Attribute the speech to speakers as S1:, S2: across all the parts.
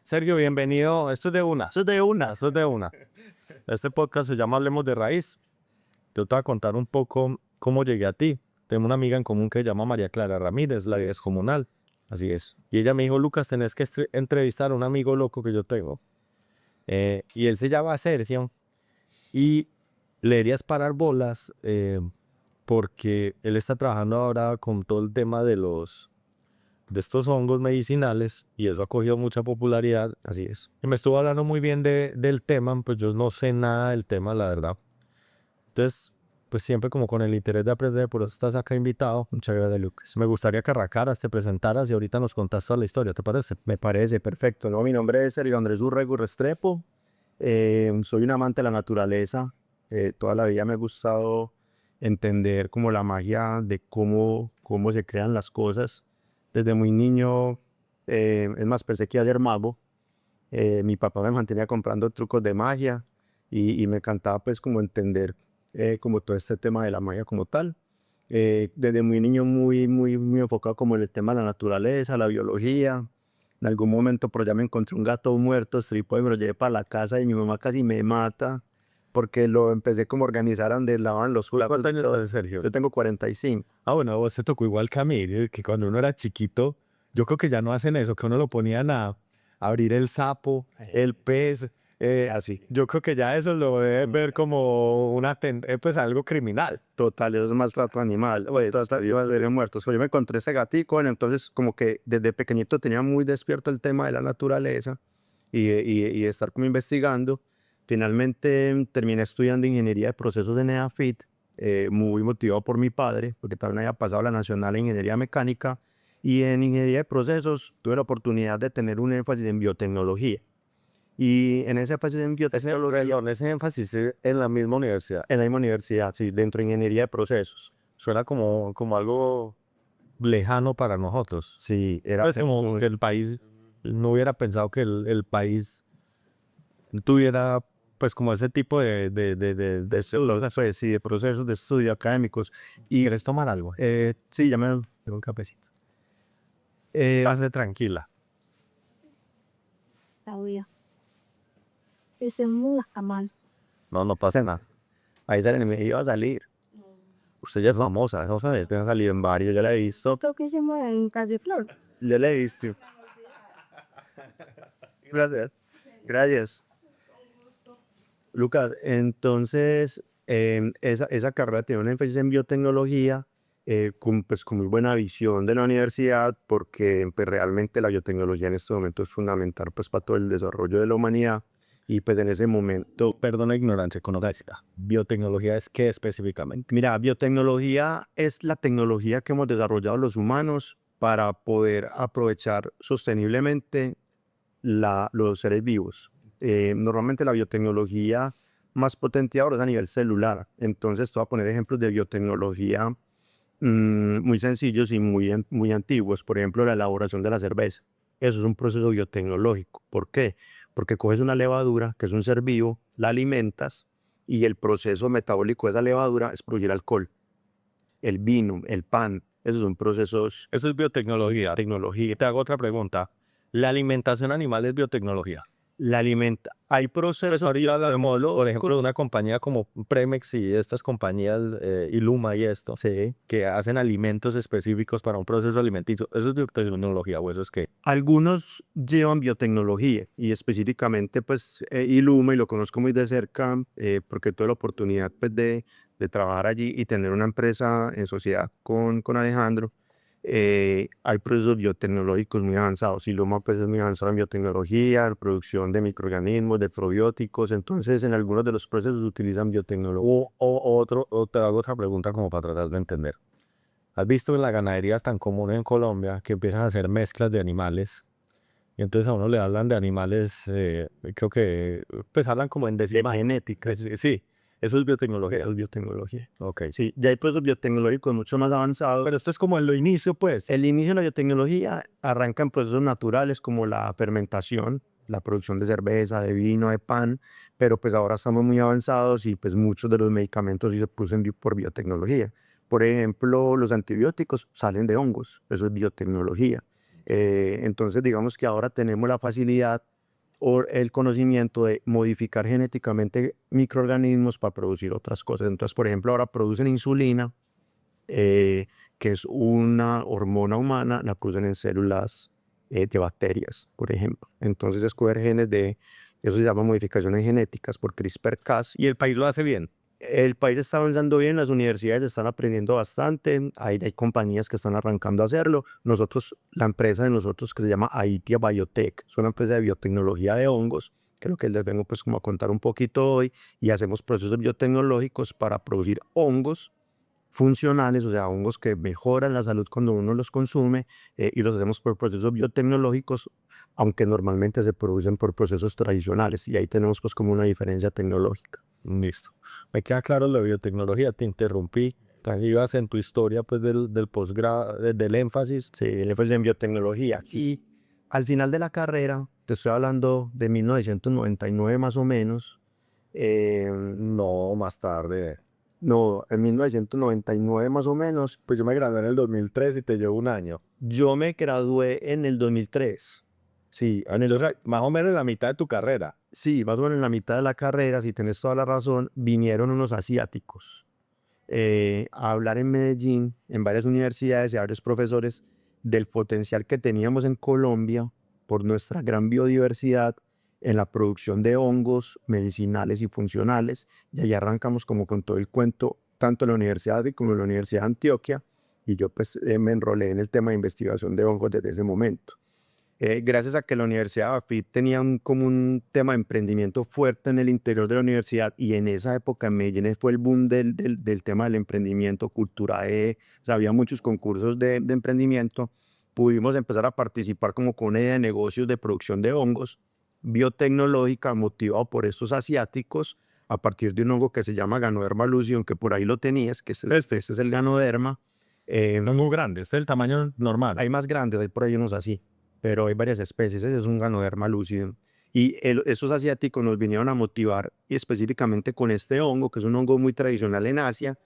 S1: Sergio, bienvenido. Esto es de una, esto es de una, esto es de una. Este podcast se llama Hablemos de Raíz. Yo te voy a contar un poco cómo llegué a ti. Tengo una amiga en común que se llama María Clara Ramírez, la vida es comunal. Así es. Y ella me dijo, Lucas, tenés que entrevistar a un amigo loco que yo tengo. Y él se llama Sergio. Y le deberías parar bolas porque él está trabajando ahora con todo el tema de estos hongos medicinales y eso ha cogido mucha popularidad, así es. Y me estuvo hablando muy bien del tema, pues yo no sé nada del tema, la verdad. Entonces, pues siempre como con el interés de aprender, por eso estás acá invitado. Muchas gracias, Lucas. Me gustaría que arrancaras, te presentaras y ahorita nos contas toda la historia, ¿te parece?
S2: Me parece perfecto, ¿no? Mi nombre es Sergio Andrés Urrego Restrepo. Soy un amante de la naturaleza. Toda la vida me ha gustado entender como la magia de cómo se crean las cosas. Desde muy niño, es más, pensé que iba a ser mago. Mi papá me mantenía comprando trucos de magia y me encantaba pues como entender como todo este tema de la magia como tal. Desde muy niño muy enfocado como en el tema de la naturaleza, la biología. En algún momento por allá me encontré un gato muerto, estripo y me lo llevé para la casa y mi mamá casi me mata porque lo empecé como a organizar donde lavaban los platos.
S1: ¿Cuántos años tienes, Sergio?
S2: Yo tengo 45.
S1: Ah, bueno, a vos te tocó igual que a mí, que cuando uno era chiquito, yo creo que ya no hacen eso, que uno lo ponían a abrir el sapo, el pez,
S2: Así.
S1: yo creo que ya eso lo deben ver como pues algo criminal.
S2: Total, eso es maltrato animal. Oye, todas las vidas serían muertos. Pero yo me encontré ese gatico, bueno, entonces como que desde pequeñito tenía muy despierto el tema de la naturaleza y de estar como investigando. Finalmente terminé estudiando ingeniería de procesos de NEAFIT, muy motivado por mi padre, porque también había pasado la nacional en ingeniería mecánica. Y en ingeniería de procesos tuve la oportunidad de tener un énfasis en biotecnología. Y en ese énfasis en biotecnología,
S1: Ese énfasis en la misma universidad.
S2: en la misma universidad, sí, dentro de ingeniería de procesos.
S1: Suena como algo lejano para nosotros.
S2: Sí, era
S1: Pues como que el país, no hubiera pensado que el país tuviera pues como ese tipo de estudios,
S2: pues, sí, de procesos de estudio académicos. Y
S1: ¿Quieres tomar algo?
S2: sí, ya me tengo un cafecito.
S1: Pase tranquila.
S3: Todavía. Ese mundo está mal.
S1: No, no pasa nada.
S2: Ahí sale, me iba a salir.
S1: Usted ya es famosa, ¿no sabes? Te han salido en varios, ya la he visto.
S3: Esto que hicimos en Calle Flor.
S2: Ya le he visto. Gracias. Gracias. Lucas, entonces, esa carrera tiene un énfasis en biotecnología, pues, con muy buena visión de la universidad, porque pues, realmente la biotecnología en este momento es fundamental pues, para todo el desarrollo de la humanidad. Y pues en ese momento,
S1: Perdona ignorancia, conocida. ¿Biotecnología es qué específicamente?
S2: mira, biotecnología es la tecnología que hemos desarrollado los humanos para poder aprovechar sosteniblemente los seres vivos. Normalmente la biotecnología más potente ahora es a nivel celular. Entonces, te voy a poner ejemplos de biotecnología muy sencillos y muy antiguos. Por ejemplo, la elaboración de la cerveza. Eso es un proceso biotecnológico. ¿Por qué? Porque coges una levadura, que es un ser vivo, la alimentas y el proceso metabólico de esa levadura es producir alcohol. El vino, el pan, esos son procesos
S1: Eso es biotecnología.
S2: tecnología.
S1: Te hago otra pregunta. ¿La alimentación animal es biotecnología?
S2: La alimenta. Hay procesos.
S1: Ahorita hablamos, por ejemplo, de una compañía como Premex y estas compañías, Iluma y esto,
S2: Sí.
S1: que hacen alimentos específicos para un proceso alimenticio. ¿Eso es biotecnología o eso es qué?
S2: Algunos llevan biotecnología y específicamente pues Iluma y lo conozco muy de cerca porque tuve la oportunidad pues de trabajar allí y tener una empresa en sociedad con Alejandro. Hay procesos biotecnológicos muy avanzados. Iluma pues es muy avanzado en biotecnología, en producción de microorganismos, de probióticos. Entonces en algunos de los procesos utilizan biotecnología.
S1: O te hago otra pregunta como para tratar de entender. ¿Has visto en la ganadería es tan común en Colombia que empiezan a hacer mezclas de animales? Y entonces a uno le hablan de animales, creo que, pues hablan como en
S2: Tema genética.
S1: Sí, eso es biotecnología.
S2: Eso es biotecnología.
S1: Ok.
S2: Sí, ya hay procesos biotecnológicos mucho más avanzados.
S1: Pero esto es como en lo inicio, pues.
S2: El inicio de la biotecnología arranca en procesos naturales como la fermentación, la producción de cerveza, de vino, de pan, pero pues ahora estamos muy avanzados y pues muchos de los medicamentos sí se producen por biotecnología. Por ejemplo, los antibióticos salen de hongos, eso es biotecnología. Entonces digamos que ahora tenemos la facilidad o el conocimiento de modificar genéticamente microorganismos para producir otras cosas. Entonces, por ejemplo, ahora producen insulina, que es una hormona humana, la producen en células de bacterias, por ejemplo. Entonces, escoger genes de, eso se llama modificaciones genéticas por CRISPR-Cas.
S1: Y el país lo hace bien.
S2: El país está avanzando bien, las universidades están aprendiendo bastante, hay compañías que están arrancando a hacerlo. Nosotros, la empresa de nosotros que se llama Aitia Biotech, es una empresa de biotecnología de hongos, creo que les vengo pues como a contar un poquito hoy, y hacemos procesos biotecnológicos para producir hongos funcionales, o sea, hongos que mejoran la salud cuando uno los consume, y los hacemos por procesos biotecnológicos, aunque normalmente se producen por procesos tradicionales, y ahí tenemos pues como una diferencia tecnológica.
S1: Listo. Me queda claro la biotecnología, te interrumpí. Ibas en tu historia pues del posgrado, del énfasis.
S2: Sí, él fue en biotecnología. Y al final de la carrera, te estoy hablando de 1999 más o menos,
S1: No, más tarde.
S2: no, en 1999 más o menos,
S1: Pues yo me gradué en el 2003 y te llevo un año.
S2: yo me gradué en el 2003. Sí,
S1: O sea, más o menos la mitad de tu carrera.
S2: sí, más o menos en la mitad de la carrera, si tienes toda la razón, vinieron unos asiáticos a hablar en Medellín, en varias universidades y a varios profesores, del potencial que teníamos en Colombia por nuestra gran biodiversidad en la producción de hongos medicinales y funcionales. Y ahí arrancamos como con todo el cuento, tanto en la Universidad como en la Universidad de Antioquia, y yo pues me enrolé en el tema de investigación de hongos desde ese momento. Gracias a que la Universidad de Afit tenía como un tema de emprendimiento fuerte en el interior de la universidad, y en esa época en Medellín fue el boom del tema del emprendimiento, Cultura E, o sea, había muchos concursos de emprendimiento, pudimos empezar a participar como con una idea de negocios de producción de hongos biotecnológica motivado por estos asiáticos a partir de un hongo que se llama Ganoderma lucidum, que por ahí lo tenías, que este es el Ganoderma.
S1: No es muy grande, este es el tamaño normal.
S2: Hay más grandes, hay por ahí unos así, pero hay varias especies. Ese es un Ganoderma lucidum. Y esos asiáticos nos vinieron a motivar, y específicamente con este hongo, que es un hongo muy tradicional en Asia,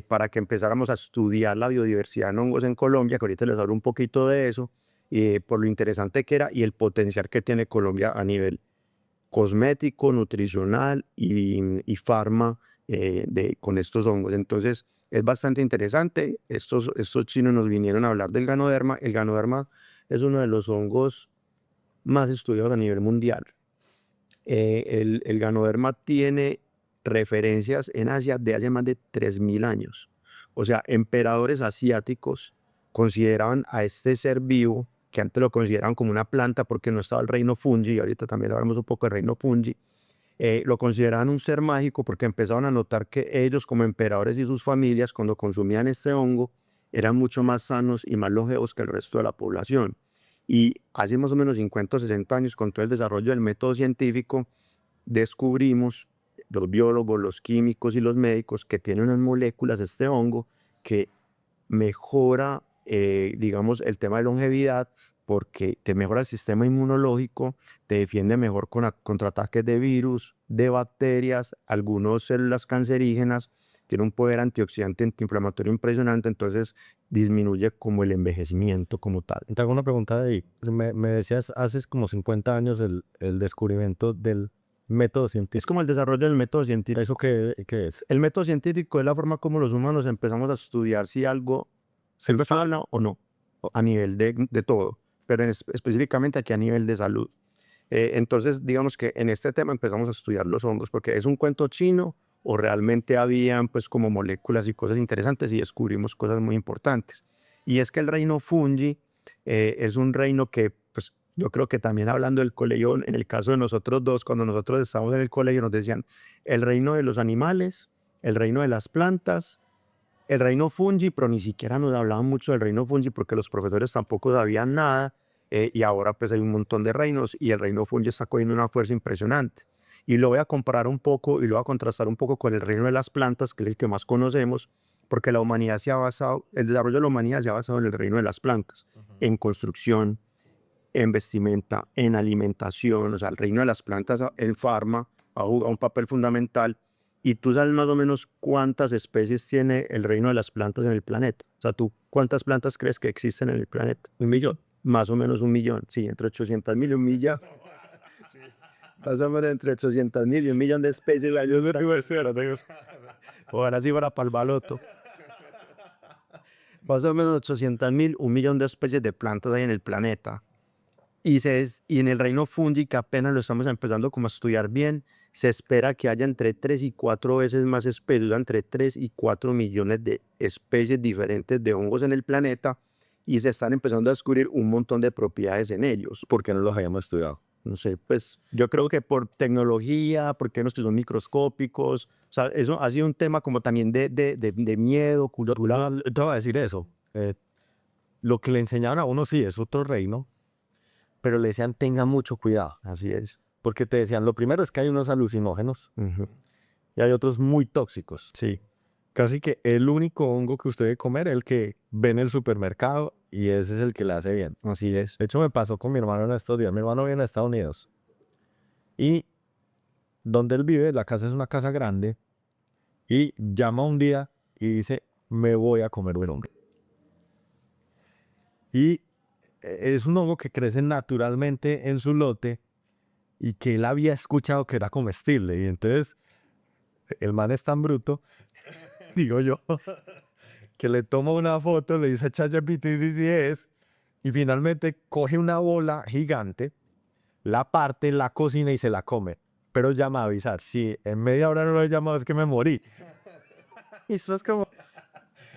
S2: para que empezáramos a estudiar la biodiversidad en hongos en Colombia, que ahorita les hablo un poquito de eso, por lo interesante que era y el potencial que tiene Colombia a nivel cosmético, nutricional y farma, con estos hongos. Entonces, es bastante interesante. Estos chinos nos vinieron a hablar del Ganoderma. El Ganoderma es uno de los hongos más estudiados a nivel mundial. El Ganoderma tiene referencias en Asia de hace más de 3000 años. O sea, emperadores asiáticos consideraban a este ser vivo, que antes lo consideraban como una planta porque no estaba el reino fungi, y ahorita también hablamos un poco del reino fungi, lo consideraban un ser mágico porque empezaron a notar que ellos, como emperadores y sus familias, cuando consumían este hongo, eran mucho más sanos y más longevos que el resto de la población. Y hace más o menos 50 o 60 años, con todo el desarrollo del método científico, descubrimos, los biólogos, los químicos y los médicos, que tienen unas moléculas de este hongo que mejora, digamos, el tema de longevidad, porque te mejora el sistema inmunológico, te defiende mejor contra ataques de virus, de bacterias, algunas células cancerígenas, tiene un poder antioxidante, antiinflamatorio impresionante, entonces disminuye como el envejecimiento como tal.
S1: Te hago una pregunta de ahí. Me decías, hace como 50 años el descubrimiento del método
S2: Es
S1: científico.
S2: como el desarrollo del método científico.
S1: ¿Eso qué es?
S2: El método científico es la forma como los humanos empezamos a estudiar si algo funciona o no, a nivel de todo, pero específicamente aquí a nivel de salud. Entonces, digamos que en este tema empezamos a estudiar los hongos, porque es un cuento chino o realmente habían pues como moléculas y cosas interesantes, y descubrimos cosas muy importantes. Y es que el reino fungi es un reino que, pues yo creo que también hablando del colegio, en el caso de nosotros dos, cuando nosotros estábamos en el colegio nos decían el reino de los animales, el reino de las plantas, el reino fungi, pero ni siquiera nos hablaban mucho del reino fungi porque los profesores tampoco sabían nada, y ahora pues hay un montón de reinos y el reino fungi está cogiendo una fuerza impresionante. Y lo voy a comparar un poco y lo voy a contrastar un poco con el reino de las plantas, que es el que más conocemos, porque la humanidad se ha basado, el desarrollo de la humanidad se ha basado en el reino de las plantas, en construcción, en vestimenta, en alimentación. O sea, el reino de las plantas en farma ha jugado un papel fundamental. Y tú sabes más o menos cuántas especies tiene el reino de las plantas en el planeta. O sea, tú, ¿cuántas plantas crees que existen en el planeta?
S1: 1 millón.
S2: Más o menos 1 millón. Sí, entre 800.000 y 1 millón. Más o menos entre 800.000 y 1.000.000 de especies. Yo no tengo ojalá sí fuera para el baloto. Más o menos 800.000, 1.000.000 de especies de plantas hay en el planeta. Y en el reino fungi, que apenas lo estamos empezando como a estudiar bien, se espera que haya entre 3 y 4 veces más especies, entre 3 y 4 millones de especies diferentes de hongos en el planeta, y se están empezando a descubrir un montón de propiedades en ellos.
S1: ¿Por qué no los habíamos estudiado?
S2: No sé, pues yo creo que por tecnología, porque unos que son microscópicos, o sea, eso ha sido un tema como también de miedo cultural.
S1: Te voy a decir eso. Lo que le enseñaban a uno sí es otro reino, pero le decían tenga mucho cuidado.
S2: Así es.
S1: Porque te decían, lo primero es que hay unos alucinógenos
S2: Ujú.
S1: y hay otros muy tóxicos.
S2: Sí,
S1: Casi que el único hongo que usted debe comer es el que ve en el supermercado y ese es el que le hace bien.
S2: así es.
S1: De hecho, me pasó con mi hermano en estos días. Mi hermano vive en Estados Unidos y donde él vive, la casa es una casa grande y llama un día y dice, me voy a comer un hongo. Y es un hongo que crece naturalmente en su lote y que él había escuchado que era comestible. Y entonces el man es tan bruto, digo yo, que le toma una foto, le dice a ChatGPT si es, y finalmente coge una bola gigante, la parte, la cocina y se la come. Pero llama a avisar, si en media hora no lo he llamado es que me morí. Y eso es como,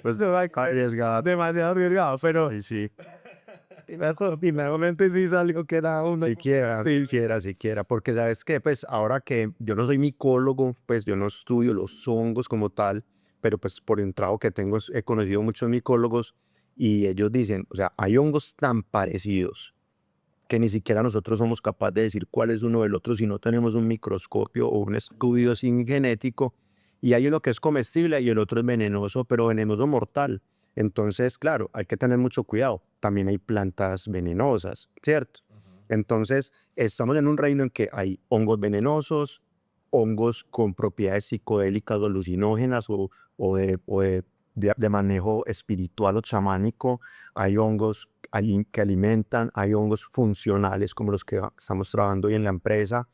S1: pues
S2: Arriesgado.
S1: demasiado arriesgado, pero
S2: Sí, sí.
S1: finalmente sí salió que era uno.
S2: Siquiera, porque sabes que, pues ahora que yo no soy micólogo, pues yo no estudio los hongos como tal, pero pues por el trabajo que tengo he conocido muchos micólogos y ellos dicen, o sea, hay hongos tan parecidos que ni siquiera nosotros somos capaces de decir cuál es uno del otro si no tenemos un microscopio o un estudio sin genético, y hay uno que es comestible y el otro es venenoso, pero venenoso mortal. Entonces, claro, hay que tener mucho cuidado. También hay plantas venenosas, ¿cierto? Entonces, estamos en un reino en que hay hongos venenosos, hongos con propiedades psicodélicas o alucinógenas o de manejo espiritual o chamánico. Hay hongos que alimentan, hay hongos funcionales como los que estamos trabajando hoy en la empresa,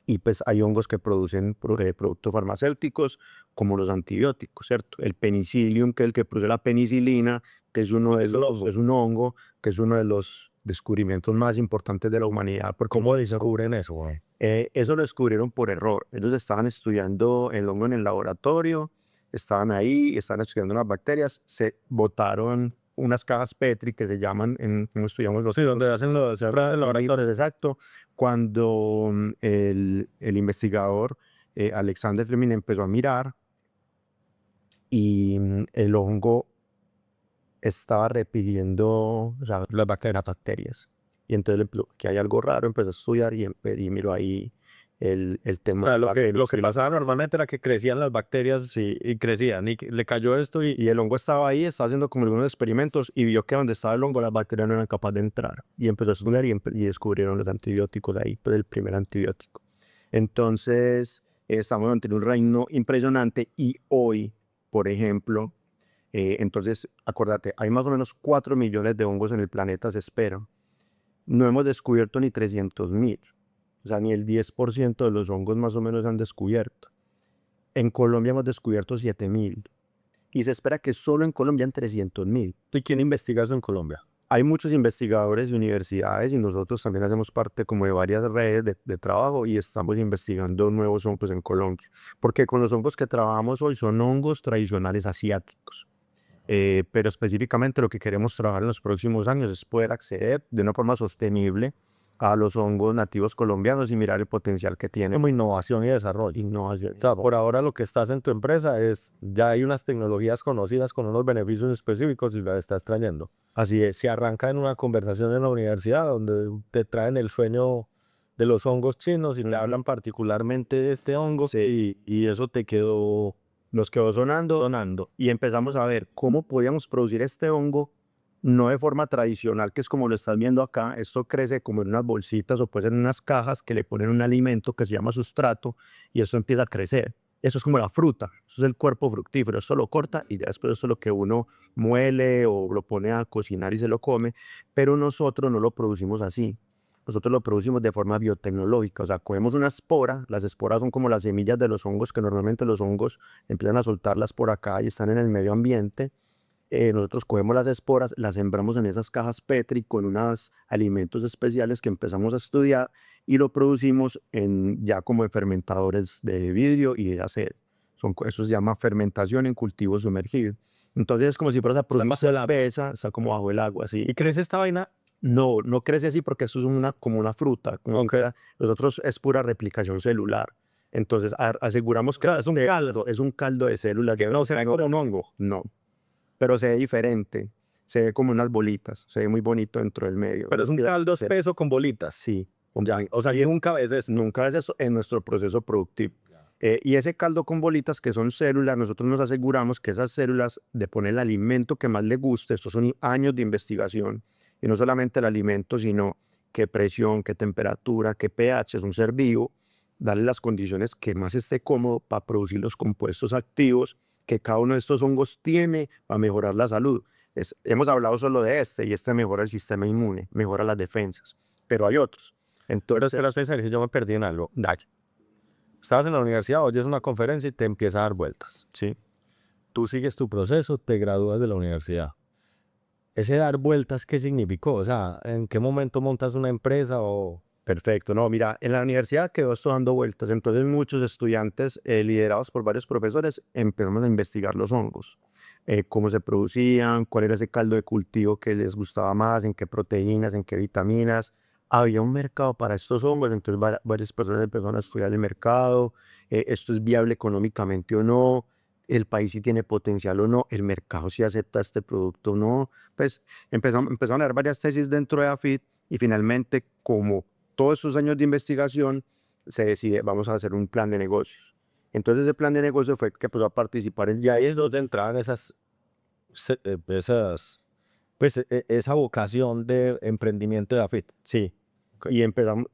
S2: y pues hay hongos que producen productos farmacéuticos como los antibióticos, ¿cierto? El penicillium, que es el que produce la penicilina, que es uno de los, es un hongo, que es uno de los descubrimientos más importantes de la humanidad. Porque
S1: ¿Cómo descubren eso, güey?
S2: eso lo descubrieron por error. Ellos estaban estudiando el hongo en el laboratorio, estaban ahí, estaban estudiando unas bacterias, se botaron unas cajas Petri que se llaman, como estudiamos los...
S1: Sí, donde hacen los
S2: laboratorios, exacto. Cuando el investigador Alexander Fleming empezó a mirar y el hongo estaba repitiendo, o sea, las bacterias. Y entonces que hay algo raro, empezó a estudiar y miró ahí el tema.
S1: O sea, lo que pasaba normalmente era que crecían las bacterias y crecían y le cayó esto
S2: Y el hongo estaba ahí, estaba haciendo como algunos experimentos y vio que donde estaba el hongo las bacterias no eran capaces de entrar. Y empezó a estudiar y descubrieron los antibióticos ahí, pues el primer antibiótico. Entonces, estamos ante un reino impresionante y hoy, por ejemplo, entonces, acuérdate, hay más o menos 4 millones de hongos en el planeta, se espera. No hemos descubierto ni 300.000. O sea, ni el 10% de los hongos más o menos se han descubierto. En Colombia hemos descubierto 7.000. Y se espera que solo en Colombia en 300.000.
S1: ¿Y quién investiga eso en Colombia?
S2: Hay muchos investigadores de universidades y nosotros también hacemos parte como de varias redes de trabajo y estamos investigando nuevos hongos en Colombia. Porque con los hongos que trabajamos hoy son hongos tradicionales asiáticos. Pero específicamente lo que queremos trabajar en los próximos años es poder acceder de una forma sostenible a los hongos nativos colombianos y mirar el potencial que tiene.
S1: Como innovación y desarrollo.
S2: Innovación.
S1: O sea, por ahora lo que estás en tu empresa es, ya hay unas tecnologías conocidas con unos beneficios específicos y las estás trayendo.
S2: Así es.
S1: Se arranca en una conversación en la universidad donde te traen el sueño de los hongos chinos y te hablan particularmente de este hongo y eso te quedó
S2: Nos quedó sonando y empezamos a ver cómo podíamos producir este hongo, no de forma tradicional, que es como lo estás viendo acá. Esto crece como en unas bolsitas o puede ser en unas cajas que le ponen un alimento que se llama sustrato y eso empieza a crecer. Eso es como la fruta, eso es el cuerpo fructífero. Esto lo corta y ya después esto es lo que uno muele o lo pone a cocinar y se lo come, pero nosotros no lo producimos así. nosotros lo producimos de forma biotecnológica, o sea, cogemos una espora, las esporas son como las semillas de los hongos, que normalmente los hongos empiezan a soltarlas por acá y están en el medio ambiente. Nosotros cogemos las esporas, las sembramos en esas cajas Petri con unos alimentos especiales que empezamos a estudiar y lo producimos ya como en fermentadores de vidrio y de acero. Eso se llama fermentación en cultivo sumergido. Entonces es como si fueras a producir una cerveza, está como bajo el agua, así.
S1: ¿Y crece esta vaina?
S2: No, no crece así porque esto es como una fruta. Nosotros es pura replicación celular. Entonces aseguramos que
S1: Es un caldo.
S2: es un caldo de células.
S1: Que no se ve como un hongo.
S2: No, pero se ve diferente. Se ve como unas bolitas. Se ve muy bonito dentro del medio.
S1: Pero es un caldo espeso con bolitas.
S2: Sí.
S1: Ya, o sea, y nunca ves eso.
S2: Nunca es eso en nuestro proceso productivo. Y ese caldo con bolitas que son células, nosotros nos aseguramos que esas células de poner el alimento que más le guste, estos son años de investigación, y no solamente el alimento, sino qué presión, qué temperatura, qué pH, es un ser vivo, darle las condiciones que más esté cómodo para producir los compuestos activos que cada uno de estos hongos tiene para mejorar la salud. Hemos hablado solo de y este mejora el sistema inmune, mejora las defensas, pero hay otros.
S1: Pero espera, Sergio, yo me perdí en algo.
S2: Dale.
S1: Estabas en la universidad, oyes una conferencia y te empieza a dar vueltas.
S2: Sí.
S1: Tú sigues tu proceso, te gradúas de la universidad. ¿Ese dar vueltas qué significó? O sea, ¿en qué momento montas una empresa o...?
S2: Perfecto, no, mira, en la universidad quedó esto dando vueltas, entonces muchos estudiantes liderados por varios profesores empezamos a investigar los hongos, cómo se producían, cuál era ese caldo de cultivo que les gustaba más, en qué proteínas, en qué vitaminas. Había un mercado para estos hongos, entonces varias personas empezaron a estudiar el mercado, esto es viable económicamente o no, el país si tiene potencial o no, el mercado si acepta este producto o no. Pues empezaron a haber varias tesis dentro de AFIT y finalmente, como todos esos años de investigación, se decide, vamos a hacer un plan de negocios. Entonces ese plan de negocio fue que empezó a participar en...
S1: Y ahí es donde entraban esa vocación de emprendimiento de AFIT.
S2: Sí, y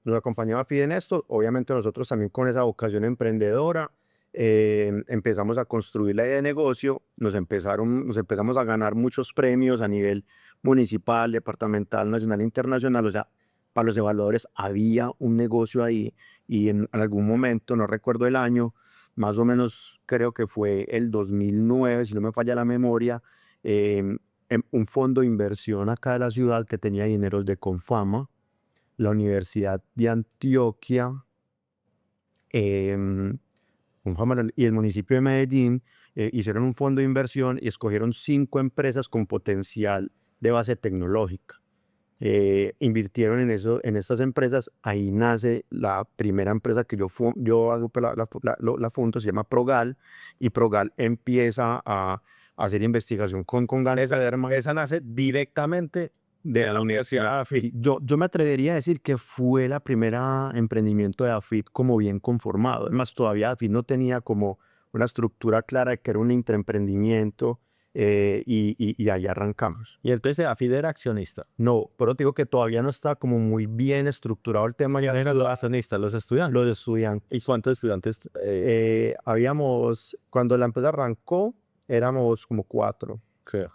S2: nos acompañaba AFIT en esto, obviamente nosotros también con esa vocación emprendedora, empezamos a construir la idea de negocio, nos empezamos a ganar muchos premios a nivel municipal, departamental, nacional, internacional, o sea, para los evaluadores había un negocio ahí y en algún momento, no recuerdo el año, más o menos creo que fue el 2009, si no me falla la memoria, un fondo de inversión acá de la ciudad que tenía dineros de Confama, la Universidad de Antioquia, y el municipio de Medellín hicieron un fondo de inversión y escogieron 5 empresas con potencial de base tecnológica. Invirtieron en estas empresas, ahí nace la primera empresa que yo hago la fundo, se llama Progal, y Progal empieza a hacer investigación con Ganoderma.
S1: Esa nace directamente de la Universidad de AFIT.
S2: Sí, yo me atrevería a decir que fue la primera emprendimiento de AFIT como bien conformado. Además, todavía AFIT no tenía como una estructura clara de que era un intraemprendimiento, y ahí arrancamos.
S1: Y entonces AFIT era accionista.
S2: No, pero te digo que todavía no está como muy bien estructurado el tema.
S1: Ya eran los accionistas, los estudiantes.
S2: Los estudiantes.
S1: ¿Y cuántos estudiantes?
S2: Cuando la empresa arrancó, éramos como 4.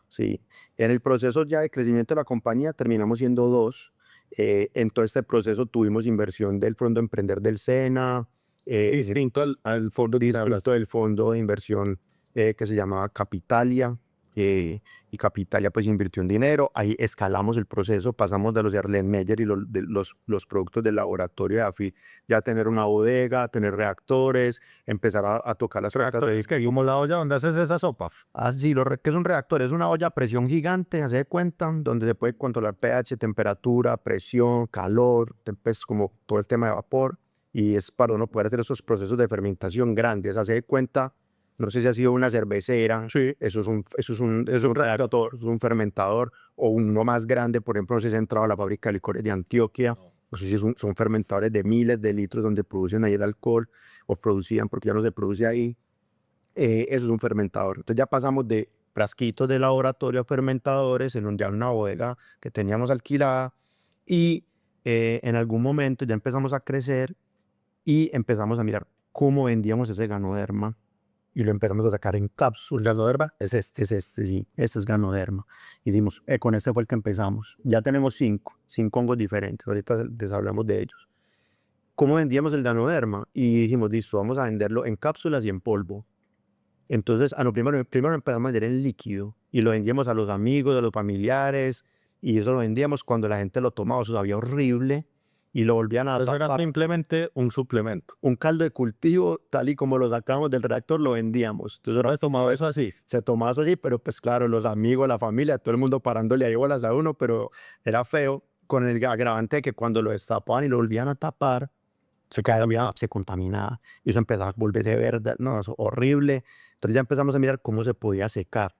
S2: Sí. En el proceso ya de crecimiento de la compañía terminamos siendo 2. En todo este proceso tuvimos inversión del Fondo Emprender del SENA.
S1: Distinto al fondo
S2: Distinto del fondo de inversión que se llamaba Capitalia. Y Capitalia pues invirtió un dinero, ahí escalamos el proceso, pasamos de los de Erlenmeyer y los productos del laboratorio de AFIT, ya a tener una bodega, a tener reactores, empezar a tocar las
S1: reactores. Es que como la olla donde haces esa sopa.
S2: Ah, sí, que es un reactor, es una olla a presión gigante, hace de cuenta, donde se puede controlar pH, temperatura, presión, calor, pues como todo el tema de vapor, y es para uno poder hacer esos procesos de fermentación grandes, hace de cuenta. No sé si ha sido una cervecera,
S1: sí.
S2: eso es un reactor, es un fermentador, o uno más grande, por ejemplo, no sé si ha entrado a la fábrica de licores de Antioquia, no sé si son fermentadores de miles de litros donde producen ahí el alcohol, o producían porque ya no se produce ahí, eso es un fermentador. Entonces ya pasamos de frasquitos de laboratorio a fermentadores en ya una bodega que teníamos alquilada, y en algún momento ya empezamos a crecer y empezamos a mirar cómo vendíamos ese Ganoderma. y lo empezamos a sacar en cápsulas.
S1: ¿Ganoderma?
S2: Es este, sí, este es Ganoderma. Y dimos, con este fue el que empezamos. Ya tenemos cinco hongos diferentes, ahorita les hablamos de ellos. ¿Cómo vendíamos el Ganoderma? Y dijimos, listo, vamos a venderlo en cápsulas y en polvo. Entonces, primero empezamos a vender en líquido y lo vendíamos a los amigos, a los familiares, y eso lo vendíamos cuando la gente lo tomaba, eso sabía horrible, y lo volvían a
S1: Eso era
S2: tapar.
S1: simplemente un suplemento.
S2: Un caldo de cultivo, tal y como lo sacamos del reactor, lo vendíamos. Entonces,
S1: ¿No has tomado eso así?
S2: se tomaba eso así, pero pues claro, los amigos, la familia, todo el mundo parándole ahí bolas a uno, pero era feo, con el agravante de que cuando lo destapaban y lo volvían a tapar, se contaminaba, y eso empezaba a volverse verde, no, eso horrible. Entonces ya empezamos a mirar cómo se podía secar.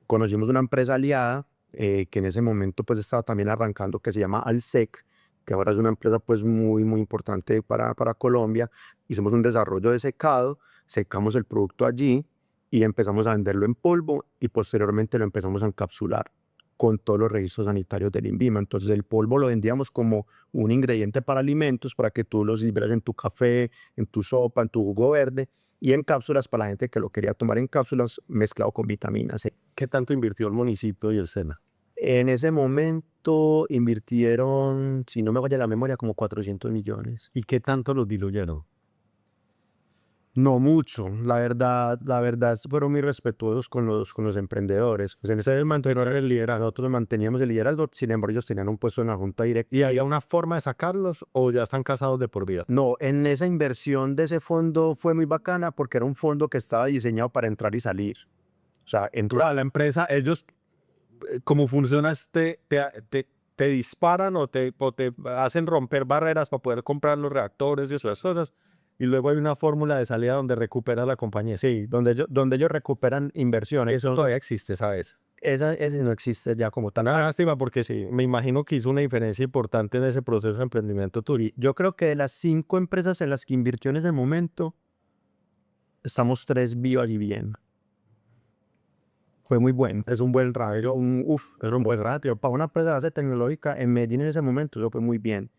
S2: Conocimos una empresa aliada que en ese momento pues estaba también arrancando, que se llama Alsec, que ahora es una empresa pues muy importante para Colombia. Hicimos un desarrollo de secado, secamos el producto allí y empezamos a venderlo en polvo, y posteriormente lo empezamos a encapsular con todos los registros sanitarios del INVIMA. Entonces el polvo lo vendíamos como un ingrediente para alimentos, para que tú lo sirvieras en tu café, en tu sopa, en tu jugo verde, y en cápsulas para la gente que lo quería tomar en cápsulas mezclado con vitamina C.
S1: ¿Qué tanto invirtió el municipio y el SENA?
S2: En ese momento invirtieron, si no me falla la memoria, como 400 millones.
S1: ¿Y qué tanto los diluyeron?
S2: No mucho, la verdad fueron muy respetuosos con los emprendedores. Pues en ese
S1: Ustedes mantuvieron el liderazgo.
S2: nosotros manteníamos el liderazgo, sin embargo ellos tenían un puesto en la junta directa.
S1: ¿Y había una forma de sacarlos o ya están casados de por vida?
S2: No, en esa inversión de ese fondo fue muy bacana porque era un fondo que estaba diseñado para entrar y salir. O sea,
S1: La empresa, ellos, ¿cómo funciona? Te disparan o te hacen romper barreras para poder comprar los reactores y esas cosas. Y luego hay una fórmula de salida donde recupera la compañía.
S2: sí, donde ellos recuperan inversiones.
S1: Eso todavía existe, ¿sabes?
S2: Ese no existe ya como tal.
S1: Una lástima porque
S2: Sí.
S1: me imagino que hizo una diferencia importante en ese proceso de emprendimiento tuyo.
S2: Yo creo que de las 5 empresas en las que invirtió en ese momento, estamos 3 vivas y bien. Fue muy bueno.
S1: Es un buen ratio.
S2: Es un buen ratio. Para una empresa de base tecnológica en Medellín en ese momento, eso fue muy bien.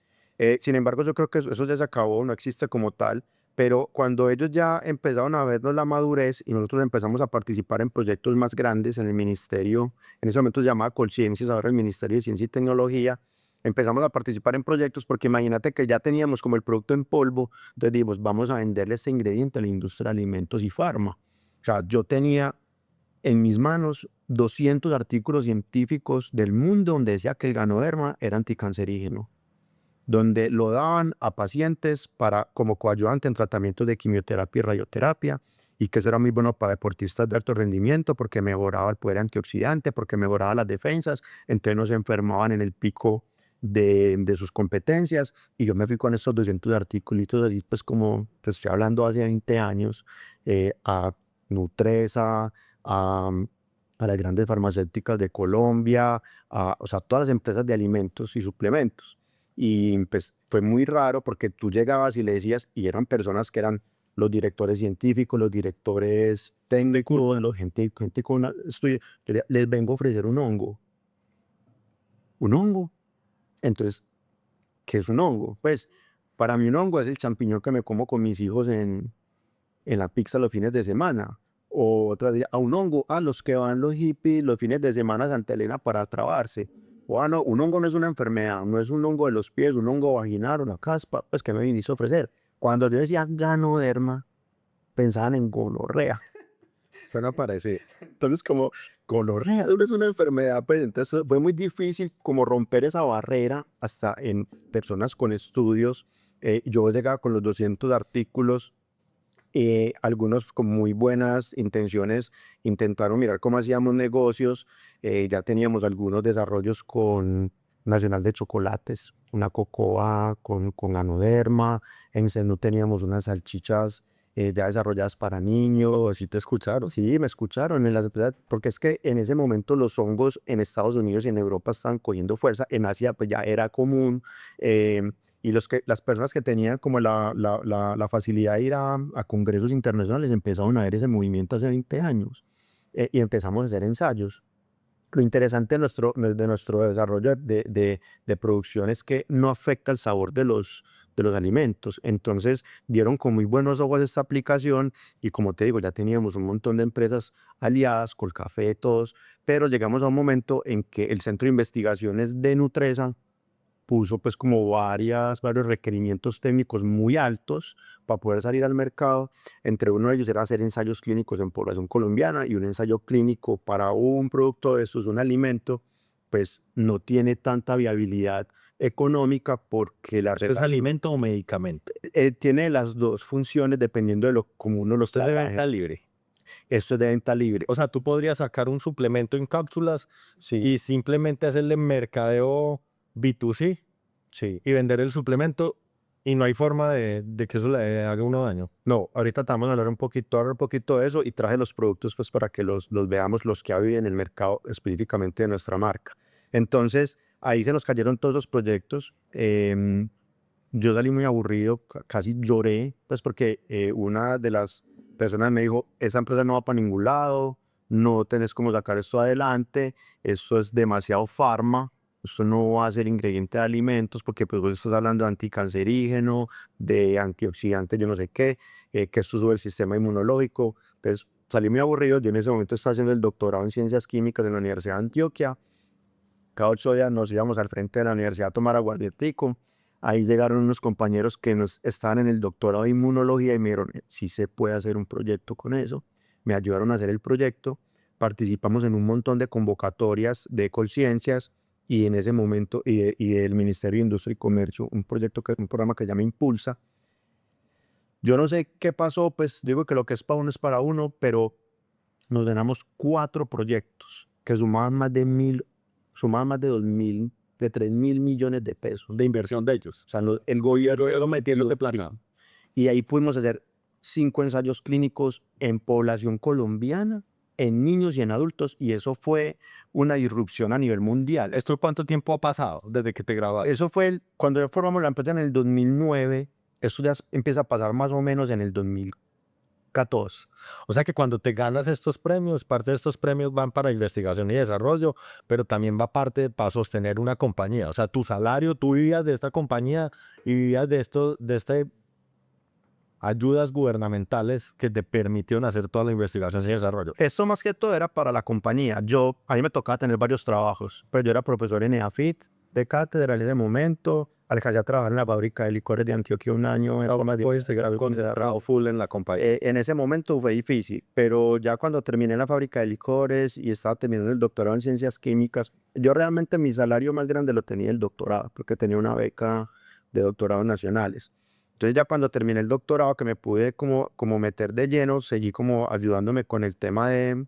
S2: Sin embargo, yo creo que eso ya se acabó, no existe como tal. Pero cuando ellos ya empezaron a vernos la madurez y nosotros empezamos a participar en proyectos más grandes en el ministerio, en ese momento se llamaba Colciencias, ahora el Ministerio de Ciencia y Tecnología, empezamos a participar en proyectos porque imagínate que ya teníamos como el producto en polvo, entonces dijimos, vamos a venderle este ingrediente a la industria de alimentos y farma. O sea, yo tenía en mis manos 200 artículos científicos del mundo donde decía que el Ganoderma era anticancerígeno, donde lo daban a pacientes como coadyuvante en tratamientos de quimioterapia y radioterapia, y que eso era muy bueno para deportistas de alto rendimiento porque mejoraba el poder antioxidante, porque mejoraba las defensas, entonces no se enfermaban en el pico de sus competencias. Y yo me fui con estos 200 artículos, así pues como te estoy hablando hace 20 años, a Nutresa, a las grandes farmacéuticas de Colombia, o sea, todas las empresas de alimentos y suplementos. Y pues fue muy raro porque tú llegabas y le decías, y eran personas que eran los directores científicos, los directores técnicos, gente con les vengo a ofrecer un hongo. ¿Un hongo? Entonces, ¿qué es un hongo? Pues para mí un hongo es el champiñón que me como con mis hijos en la pizza los fines de semana. O otra día, a un hongo, a los que van los hippies los fines de semana a Santa Elena para trabarse. O no, un hongo no es una enfermedad, no es un hongo de los pies, un hongo vaginal, una caspa, pues que me viniste a ofrecer. Cuando yo decía Ganoderma, pensaban en gonorrea.
S1: Suena parecido.
S2: Entonces, como gonorrea no es una enfermedad, pues entonces fue muy difícil como romper esa barrera hasta en personas con estudios. Yo llegaba con los 200 artículos. Algunos con muy buenas intenciones intentaron mirar cómo hacíamos negocios. Ya teníamos algunos desarrollos con Nacional de Chocolates, una cocoa con Ganoderma. En Senu teníamos unas salchichas ya desarrolladas para niños.
S1: ¿Sí te escucharon?
S2: Sí, me escucharon en las empresas, porque es que en ese momento los hongos en Estados Unidos y en Europa estaban cogiendo fuerza. En Asia pues ya era común. Y las personas que tenían como la facilidad de ir a congresos internacionales empezaron a ver ese movimiento hace 20 años, y empezamos a hacer ensayos. Lo interesante de nuestro desarrollo de producción es que no afecta el sabor de los alimentos. Entonces dieron con muy buenos ojos esta aplicación y como te digo, ya teníamos un montón de empresas aliadas, Colcafé, todos, pero llegamos a un momento en que el Centro de Investigaciones de Nutresa puso pues como varios requerimientos técnicos muy altos para poder salir al mercado. Entre uno de ellos era hacer ensayos clínicos en población colombiana y un ensayo clínico para un producto de estos, un alimento, pues no tiene tanta viabilidad económica porque la
S1: ¿Es alimento o medicamento?
S2: tiene las dos funciones dependiendo de lo como uno los
S1: Esto es de
S2: trabaje.
S1: venta libre.
S2: Esto es de venta libre.
S1: O sea, tú podrías sacar un suplemento en cápsulas
S2: Sí,
S1: y simplemente hacerle mercadeo B2C
S2: sí.
S1: y vender el suplemento y no hay forma de que eso le haga uno daño.
S2: No, ahorita te vamos a hablar un poquito de eso y traje los productos pues para que los veamos, los que hay en el mercado específicamente de nuestra marca. Entonces, ahí se nos cayeron todos los proyectos. Yo salí muy aburrido, casi lloré, pues porque una de las personas me dijo, esa empresa no va para ningún lado, no tenés cómo sacar esto adelante, esto es demasiado farma, esto no va a ser ingrediente de alimentos porque pues vos estás hablando de anticancerígeno, de antioxidante, yo no sé qué, que esto sube el sistema inmunológico. Entonces salí muy aburrido, yo en ese momento estaba haciendo el doctorado en ciencias químicas en la Universidad de Antioquia. Cada 8 días nos íbamos al frente de la universidad a tomar aguardientico. Ahí llegaron unos compañeros que nos estaban en el doctorado de inmunología y me dijeron, sí se puede hacer un proyecto con eso. Me ayudaron a hacer el proyecto. Participamos en un montón de convocatorias de Colciencias y en ese momento, y del Ministerio de Industria y Comercio, un programa que se llama Impulsa. Yo no sé qué pasó, pues digo que lo que es para uno es para uno, pero nos ganamos 4 proyectos que sumaban más de 2.000, de 3.000 millones de pesos.
S1: De inversión de ellos.
S2: O sea, el gobierno
S1: metiendo de plata.
S2: y ahí pudimos hacer 5 ensayos clínicos en población colombiana, en niños y en adultos, y eso fue una disrupción a nivel mundial.
S1: ¿Esto cuánto tiempo ha pasado desde que te grabaste?
S2: Eso fue cuando ya formamos la empresa en el 2009, eso ya empieza a pasar más o menos en el 2014.
S1: O sea que cuando te ganas estos premios, parte de estos premios van para investigación y desarrollo, pero también va parte para sostener una compañía. O sea, tu salario, tú vivías de esta compañía y vivías de este ayudas gubernamentales que te permitieron hacer toda la investigación y desarrollo.
S2: Esto más que todo era para la compañía. A mí me tocaba tener varios trabajos, pero yo era profesor en EAFIT de cátedra en ese momento. Alcancé a trabajar en la fábrica de licores de Antioquia un año.
S1: Pues considerado full en la compañía.
S2: En ese momento fue difícil, pero ya cuando terminé la fábrica de licores y estaba terminando el doctorado en ciencias químicas, yo realmente mi salario más grande lo tenía el doctorado, porque tenía una beca de doctorados nacionales. Entonces ya cuando terminé el doctorado, que me pude como meter de lleno, seguí como ayudándome con el tema de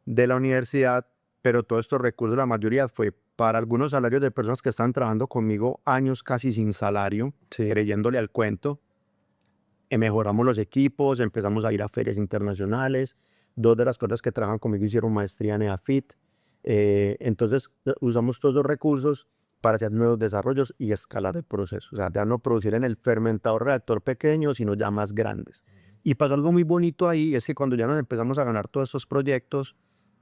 S2: la universidad, pero todos estos recursos, la mayoría fue para algunos salarios de personas que estaban trabajando conmigo años casi sin salario, creyéndole al cuento. Mejoramos los equipos, empezamos a ir a ferias internacionales. 2 de las cosas que trabajan conmigo hicieron maestría en EAFIT. Entonces usamos todos los recursos para hacer nuevos desarrollos y escalar el proceso. O sea, ya no producir en el fermentador reactor pequeño, sino ya más grandes. Y pasó algo muy bonito ahí, es que cuando ya nos empezamos a ganar todos estos proyectos,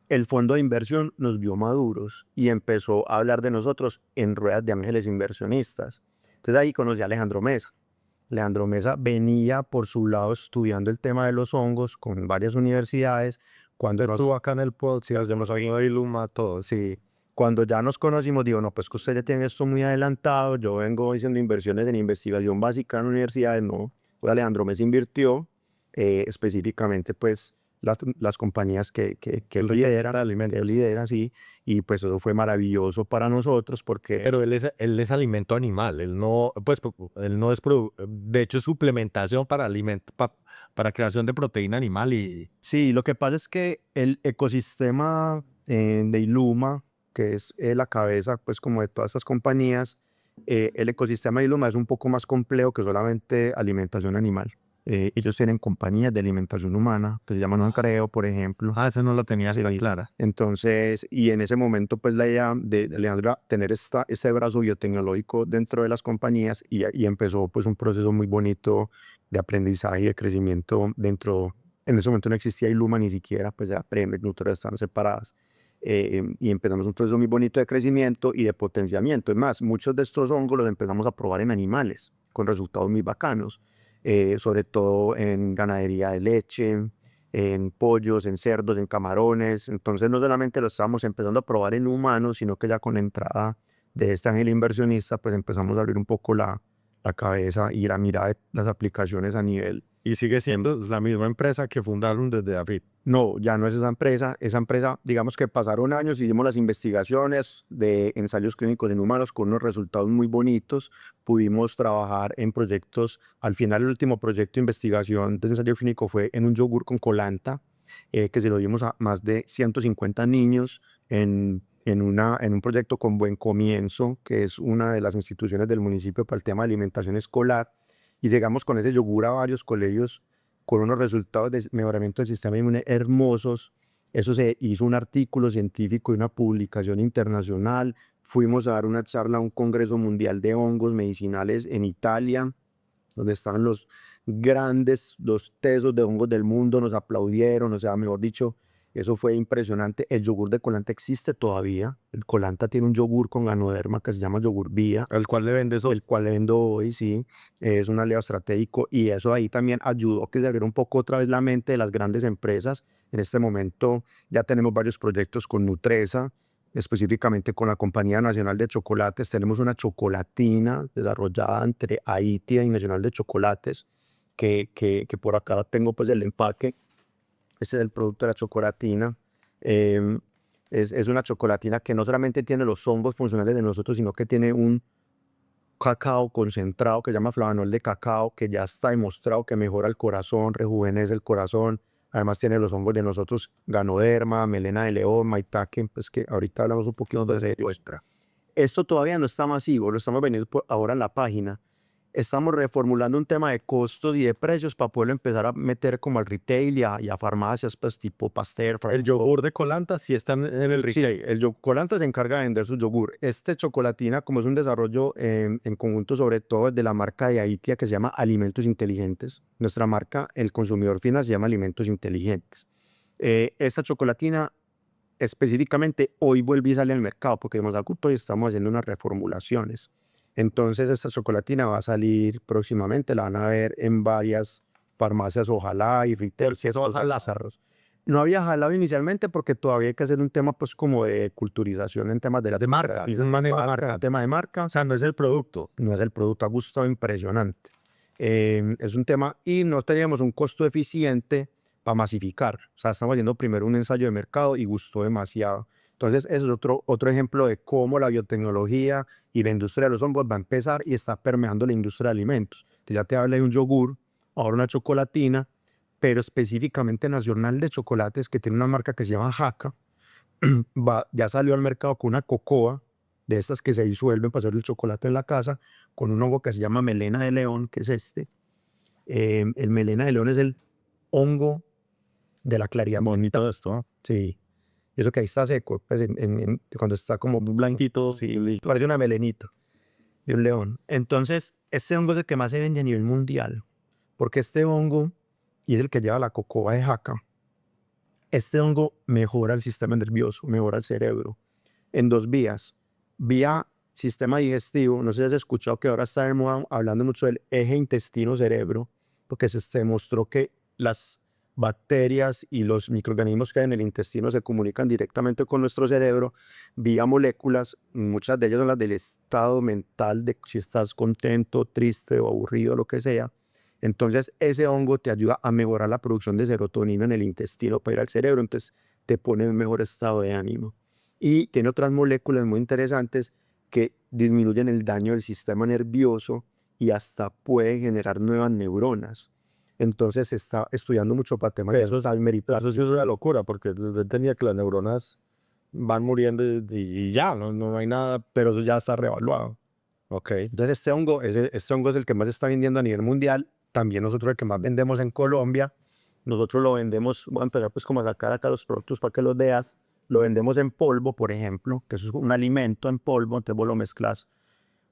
S2: el fondo de inversión nos vio maduros y empezó a hablar de nosotros en ruedas de ángeles inversionistas. Entonces ahí conocí a Alejandro Mesa. Alejandro Mesa venía por su lado estudiando el tema de los hongos con varias universidades. Cuando
S1: Estuvo acá en el podcast, ya nos ha ido Iluma, todo.
S2: Sí, cuando ya nos conocimos, digo, no, pues que usted ya tiene esto muy adelantado, yo vengo haciendo inversiones en investigación básica en universidades, no. Pues Alejandro Mesa invirtió específicamente pues las compañías que él lidera, sí, y pues eso fue maravilloso para nosotros porque...
S1: Pero él es alimento animal, él no, pues, él no es, de hecho es suplementación para alimento, para creación de proteína animal y...
S2: Sí, lo que pasa es que el ecosistema de Iluma, que es la cabeza pues como de todas estas compañías, el ecosistema de Iluma es un poco más complejo que solamente alimentación animal. Ellos tienen compañías de alimentación humana, que se llaman Creo, por ejemplo.
S1: Ah, esa no la tenía así clara.
S2: Entonces, y en ese momento, pues la idea de Leandra tener ese brazo biotecnológico dentro de las compañías y empezó pues un proceso muy bonito de aprendizaje y de crecimiento dentro. En ese momento no existía Iluma ni siquiera, pues era Premex, Nutra, estaban separadas. Y empezamos un proceso muy bonito de crecimiento y de potenciamiento. Es más, muchos de estos hongos los empezamos a probar en animales. con resultados muy bacanos, sobre todo en ganadería de leche, en pollos, en cerdos, en camarones. Entonces no solamente lo estábamos empezando a probar en humanos, sino que ya con la entrada de este ángel inversionista, pues empezamos a abrir un poco la cabeza y la mirada de las aplicaciones a nivel.
S1: Y sigue siendo la misma empresa que fundaron desde David.
S2: No, ya no es esa empresa, digamos que pasaron años, hicimos las investigaciones de ensayos clínicos en humanos con unos resultados muy bonitos, pudimos trabajar en proyectos, al final el último proyecto de investigación de ensayo clínico fue en un yogur con colanta, que se lo dimos a más de 150 niños en un proyecto con Buen Comienzo, que es una de las instituciones del municipio para el tema de alimentación escolar, y llegamos con ese yogur a varios colegios con unos resultados de mejoramiento del sistema inmune hermosos. Eso se hizo un artículo científico y una publicación internacional. Fuimos a dar una charla a un congreso mundial de hongos medicinales en Italia, donde estaban los tesos de hongos del mundo, nos aplaudieron, o sea, mejor dicho, eso fue impresionante. El yogur de colanta existe todavía. El colanta tiene un yogur con ganoderma que se llama yogur vía,
S1: ¿Al cual le vende eso?
S2: el cual le vendo hoy, sí, es un aliado estratégico, y eso ahí también ayudó a que se abriera un poco otra vez la mente de las grandes empresas. En este momento ya tenemos varios proyectos con Nutresa, específicamente con la Compañía Nacional de Chocolates. Tenemos una chocolatina desarrollada entre Aitia y Nacional de Chocolates, que por acá tengo pues el empaque. Este es el producto de la chocolatina. Es una chocolatina que no solamente tiene los hongos funcionales de nosotros, sino que tiene un cacao concentrado que se llama flavanol de cacao, que ya está demostrado que mejora el corazón, rejuvenece el corazón. Además tiene los hongos de nosotros, ganoderma, melena de león, maitake, pues que ahorita hablamos un poquito de nuestra. Esto todavía no está masivo, lo estamos vendiendo ahora en la página. Estamos reformulando un tema de costos y de precios para poderlo empezar a meter como al retail y a farmacias, pues tipo Pasteur.
S1: El yogur de colanta sí está en el
S2: Sí,
S1: retail.
S2: el Colanta se encarga de vender su yogur. Este chocolatina, como es un desarrollo en conjunto sobre todo de la marca de Aitia que se llama Alimentos Inteligentes. Nuestra marca, el consumidor final, se llama Alimentos Inteligentes. Esta chocolatina específicamente hoy vuelve y sale al mercado porque hemos acuto y estamos haciendo unas reformulaciones. Entonces esta chocolatina va a salir próximamente, la van a ver en varias farmacias, ojalá, y retail.
S1: Si eso va a Lázaro.
S2: No había jalado inicialmente porque todavía hay que hacer un tema pues como de culturización en temas de
S1: marca. Es un manejo de marca.
S2: tema de marca.
S1: O sea, no es el producto.
S2: No es el producto, ha gustado impresionante. Es un tema y no teníamos un costo eficiente para masificar. O sea, estamos haciendo primero un ensayo de mercado y gustó demasiado. Entonces, ese es otro ejemplo de cómo la biotecnología y la industria de los hongos va a empezar y está permeando la industria de alimentos. Entonces, ya te hablé de un yogur, ahora una chocolatina, pero específicamente nacional de chocolates que tiene una marca que se llama Jaca. Ya salió al mercado con una cocoa de estas que se disuelven para hacer el chocolate en la casa, con un hongo que se llama melena de león, que es este. El melena de león es el hongo de la claridad.
S1: Bonito esto, ¿eh?
S2: Sí. Y eso que ahí está seco, pues cuando está como
S1: blanquito.
S2: sí, parece una melenita de un león. Entonces, este hongo es el que más se vende a nivel mundial, porque este hongo, y es el que lleva la cocoa de jaca, este hongo mejora el sistema nervioso, mejora el cerebro, en dos vías. Vía sistema digestivo, no sé si has escuchado que ahora estamos hablando mucho del eje intestino-cerebro, porque se demostró que las bacterias y los microorganismos que hay en el intestino se comunican directamente con nuestro cerebro vía moléculas. Muchas de ellas son las del estado mental, de si estás contento, triste o aburrido, lo que sea. Entonces ese hongo te ayuda a mejorar la producción de serotonina en el intestino para ir al cerebro, entonces te pone en un mejor estado de ánimo. Y tiene otras moléculas muy interesantes que disminuyen el daño del sistema nervioso y hasta pueden generar nuevas neuronas. Entonces se está estudiando mucho para temas de Alzheimer y
S1: Eso sí es una locura, porque yo tenía que las neuronas van muriendo y ya, no hay nada.
S2: pero eso ya está reevaluado.
S1: Ok.
S2: Entonces este hongo es el que más se está vendiendo a nivel mundial. También nosotros el que más vendemos en Colombia. Nosotros lo vendemos, voy a empezar pues como a sacar acá los productos para que los veas. Lo vendemos en polvo, por ejemplo, que eso es un alimento en polvo, entonces vos lo mezclas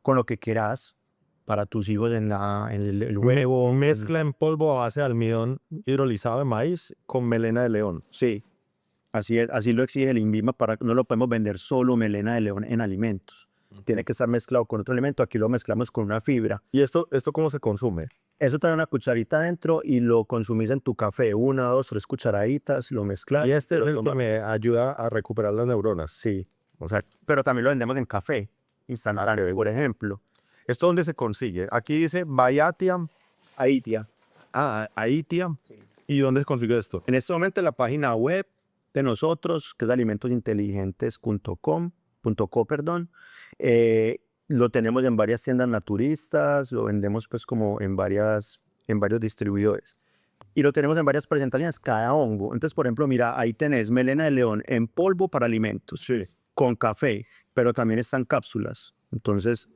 S2: con lo que quieras para tus hijos en el huevo.
S1: Mezcla en polvo a base de almidón hidrolizado de maíz con melena de león.
S2: Sí, así es, así lo exige el INVIMA, no lo podemos vender solo melena de león en alimentos. Tiene que estar mezclado con otro alimento. Aquí lo mezclamos con una fibra.
S1: ¿Y esto cómo se consume?
S2: Eso trae una cucharita adentro y lo consumís en tu café. 1, 2, 3 cucharaditas, lo mezclas.
S1: Y este es
S2: lo
S1: el que
S2: tomas.
S1: me ayuda a recuperar las neuronas.
S2: Sí, o sea, pero también lo vendemos en café instantáneo, por ejemplo.
S1: ¿Esto dónde se consigue? Aquí dice Bayatiam.
S2: Aitia.
S1: Aitia. ¿Y dónde se consigue esto?
S2: En este momento en la página web de nosotros, que es alimentosinteligentes.co, perdón, lo tenemos en varias tiendas naturistas, lo vendemos pues como en varios distribuidores. Y lo tenemos en varias presentaciones, cada hongo. Entonces, por ejemplo, mira, ahí tenés melena de león en polvo para alimentos, con café, pero también están cápsulas. Entonces,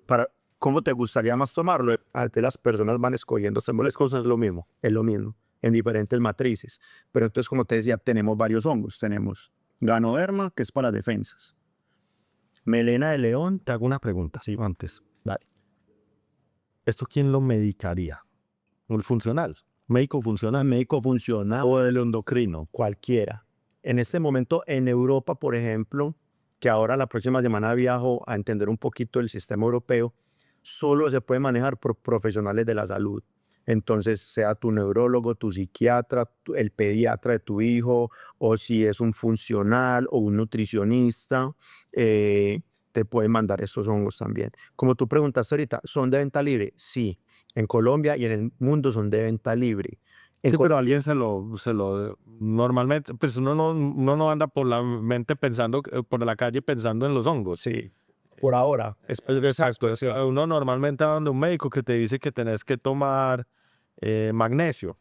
S2: ¿cómo te gustaría más tomarlo? Antes las personas van escogiendo, las cosas es lo mismo, en diferentes matrices. Pero entonces, como te decía, tenemos varios hongos. Tenemos Ganoderma, que es para defensas. Melena de león.
S1: Te hago una pregunta,
S2: Sí.
S1: antes.
S2: Dale.
S1: ¿Esto quién lo medicaría? ¿Un funcional? ¿Médico funcional?
S2: Médico funcional.
S1: ¿O el endocrino?
S2: Cualquiera. En este momento en Europa, por ejemplo, que ahora la próxima semana viajo a entender un poquito el sistema europeo, solo se puede manejar por profesionales de la salud. Entonces, sea tu neurólogo, tu psiquiatra, el pediatra de tu hijo, o si es un funcional o un nutricionista, te pueden mandar estos hongos también. Como tú preguntaste ahorita, ¿son de venta libre? Sí. En Colombia y en el mundo son de venta libre.
S1: Sí, pero alguien normalmente, pues uno no anda por la mente pensando, por la calle pensando en los hongos.
S2: Sí, por ahora.
S1: Exacto. Uno normalmente va donde un médico que te dice que tenés que tomar magnesio,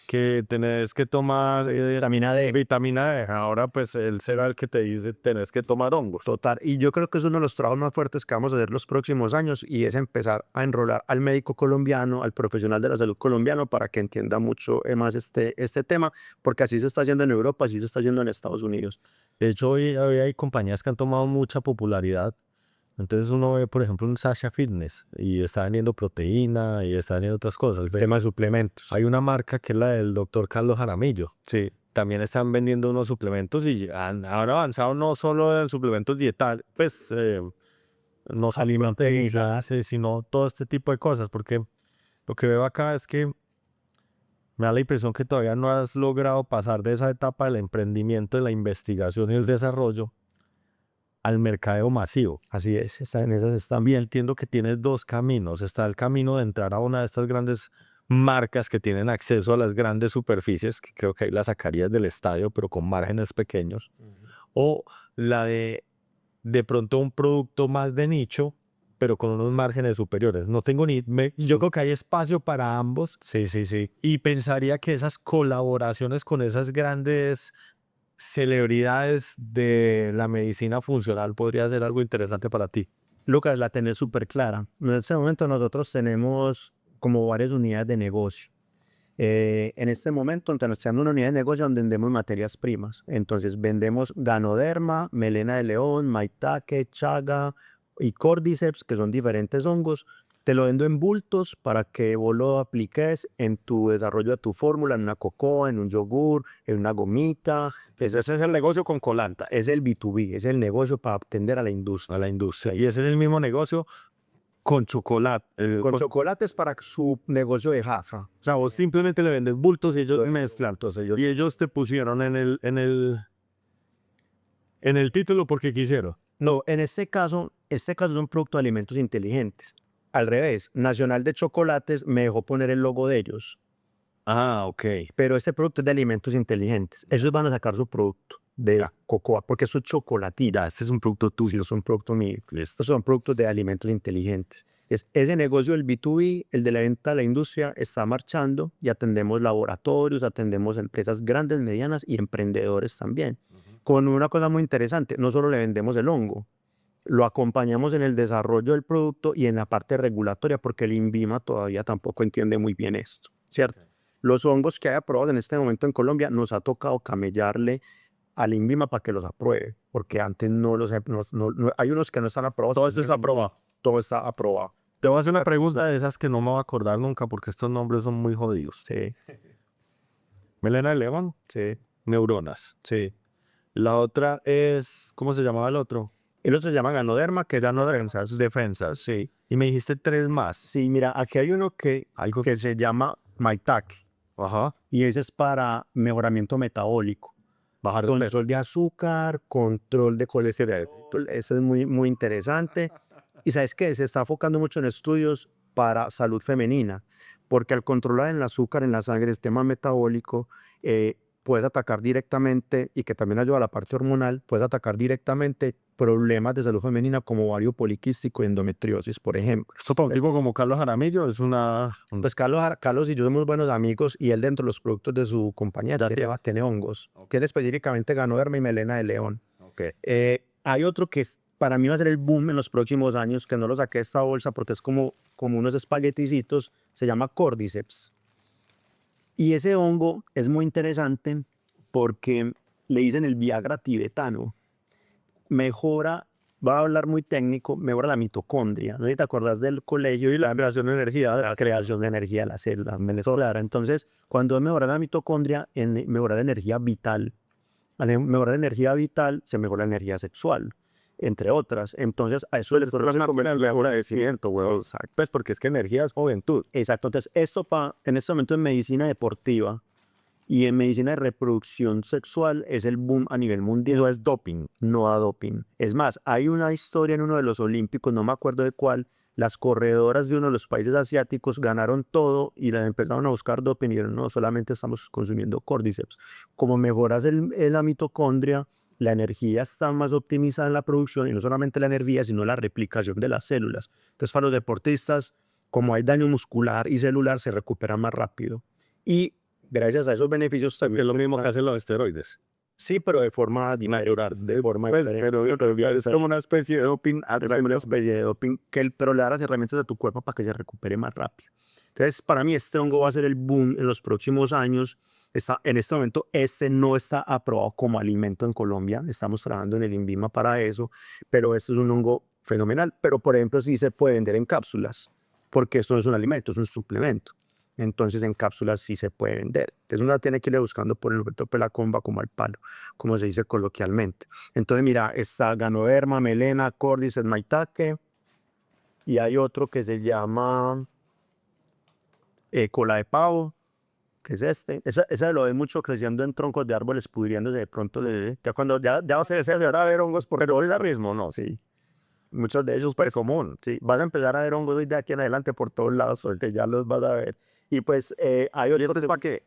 S1: que tenés que tomar
S2: Vitamina D.
S1: vitamina D. Ahora pues él será el que te dice tenés que tomar hongos.
S2: Total. Y yo creo que es uno de los trabajos más fuertes que vamos a hacer los próximos años y es empezar a enrolar al médico colombiano, al profesional de la salud colombiano para que entienda mucho más este tema, porque así se está haciendo en Europa, así se está haciendo en Estados Unidos.
S1: De hecho, hoy hay compañías que han tomado mucha popularidad. Entonces uno ve, por ejemplo, un Sasha Fitness y está vendiendo proteína y está vendiendo otras cosas.
S2: El tema de suplementos.
S1: Hay una marca que es la del doctor Carlos Jaramillo.
S2: Sí.
S1: También están vendiendo unos suplementos y han avanzado no solo en suplementos dietales, pues no alimentarios, sino todo este tipo de cosas. Porque lo que veo acá es que me da la impresión que todavía no has logrado pasar de esa etapa del emprendimiento, de la investigación y el desarrollo al mercadeo masivo.
S2: Así es, en esas están.
S1: También entiendo que tienes dos caminos. Está el camino de entrar a una de estas grandes marcas que tienen acceso a las grandes superficies, que creo que ahí la sacarías del estadio, pero con márgenes pequeños. O la de pronto un producto más de nicho, pero con unos márgenes superiores. No tengo yo creo que hay espacio para ambos.
S2: Sí, sí, sí.
S1: Y pensaría que esas colaboraciones con esas grandes celebridades de la medicina funcional podría ser algo interesante para ti.
S2: Lucas, la tenés súper clara. En este momento nosotros tenemos como varias unidades de negocio. En este momento tenemos una unidad de negocio donde vendemos materias primas. Entonces vendemos Ganoderma, melena de león, maitake, chaga y cordyceps, que son diferentes hongos. Te lo vendo en bultos para que vos lo apliques en tu desarrollo de tu fórmula, en una cocoa, en un yogur, en una gomita.
S1: Ese es el negocio con Colanta.
S2: Es el B2B, es el negocio para atender a la industria.
S1: A la industria. Y ese es el mismo negocio con chocolate.
S2: Con chocolates para su negocio de jafa.
S1: O sea, vos simplemente le vendes bultos y ellos mezclan. Entonces, y ellos te pusieron en el título porque quisieron.
S2: No, en este caso es un producto de alimentos inteligentes. Al revés, Nacional de Chocolates me dejó poner el logo de ellos.
S1: Ah, ok.
S2: Pero este producto es de alimentos inteligentes. Ellos van a sacar su producto de cocoa, porque eso es chocolatita.
S1: Este es un producto tuyo.
S2: Sí, es un producto mío. Estos son productos de alimentos inteligentes. Ese negocio del B2B, el de la venta a la industria, está marchando y atendemos laboratorios, atendemos empresas grandes, medianas y emprendedores también. Con una cosa muy interesante, no solo le vendemos el hongo, lo acompañamos en el desarrollo del producto y en la parte regulatoria, porque el INVIMA todavía tampoco entiende muy bien esto, ¿cierto? Los hongos que hay aprobados en este momento en Colombia nos ha tocado camellarle al INVIMA para que los apruebe, porque antes hay unos que no están aprobados.
S1: Todo esto está aprobado.
S2: Todo está aprobado.
S1: Te voy a hacer una pregunta de esas que no me voy a acordar nunca porque estos nombres son muy jodidos.
S2: Sí,
S1: Melena de león,
S2: sí,
S1: neuronas.
S2: sí.
S1: La otra es, ¿cómo se llamaba el otro?
S2: El otro se llama Ganoderma, que es defensas, sí.
S1: Y me dijiste 3 más.
S2: Sí, mira, aquí hay uno algo que se llama Maitake,
S1: Ajá.
S2: y ese es para mejoramiento metabólico.
S1: Bajar de peso.
S2: Control de azúcar, control de colesterol. Eso es muy, muy interesante. Y ¿sabes qué? Se está enfocando mucho en estudios para salud femenina, porque al controlar el azúcar en la sangre, el sistema metabólico, puedes atacar directamente, y que también ayuda a la parte hormonal, puedes atacar directamente problemas de salud femenina como ovario poliquístico y endometriosis, por ejemplo.
S1: Esto para un tipo como Carlos Jaramillo es una...
S2: Pues Carlos y yo somos buenos amigos, y él, dentro de los productos de su compañía, tiene hongos, que es específicamente Ganoderma y melena de león.
S1: Okay.
S2: Hay otro que para mí va a ser el boom en los próximos años, que no lo saqué de esta bolsa porque es como unos espagueticitos, se llama Cordyceps. Y ese hongo es muy interesante porque le dicen el Viagra tibetano. Mejora, va a hablar muy técnico, mejora la mitocondria. ¿No sé si te acuerdas del colegio y la creación de energía? La creación de energía de la célula venezolana. Entonces, cuando mejora la mitocondria, mejora la energía vital. Al mejorar la energía vital, se mejora la energía sexual, entre otras. Entonces, a eso les
S1: una mejora de cimiento, weón. Pues porque es que energía es juventud.
S2: Exacto. Entonces, esto en este momento en medicina deportiva y en medicina de reproducción sexual es el boom a nivel mundial.
S1: No es doping.
S2: No a doping. Es más, hay una historia en uno de los olímpicos, no me acuerdo de cuál, las corredoras de uno de los países asiáticos ganaron todo y las empezaron a buscar doping y dijeron, no, solamente estamos consumiendo Cordyceps. Como mejoras la mitocondria, la energía está más optimizada en la producción, y no solamente la energía, sino la replicación de las células. Entonces, para los deportistas, como hay daño muscular y celular, se recupera más rápido. Y gracias a esos beneficios también...
S1: Es lo mismo que hacen los esteroides.
S2: Sí, pero de forma natural, de forma
S1: Pero es como una especie de doping.
S2: una especie de doping, pero le da las herramientas a tu cuerpo para que se recupere más rápido. Entonces, para mí, este hongo va a ser el boom en los próximos años. En este momento, este no está aprobado como alimento en Colombia. Estamos trabajando en el INVIMA para eso, pero este es un hongo fenomenal. Pero, por ejemplo, sí se puede vender en cápsulas, porque esto no es un alimento, es un suplemento. Entonces, en cápsulas sí se puede vender. Entonces, uno tiene que irle buscando por el efecto pelacomba, como al palo, como se dice coloquialmente. Entonces, mira, está Ganoderma, melena, Cordyceps, Maitake, y hay otro que se llama cola de pavo, que es este. Esa lo ves mucho creciendo en troncos de árboles, pudriéndose de pronto. Ya cuando ya va a ser de ahora a ver hongos, pero ahorita mismo, no, sí. Muchos de ellos, pues, común, sí. Vas a empezar a ver hongos de aquí en adelante por todos lados, ahorita ya los vas a ver. Y pues hay otros para que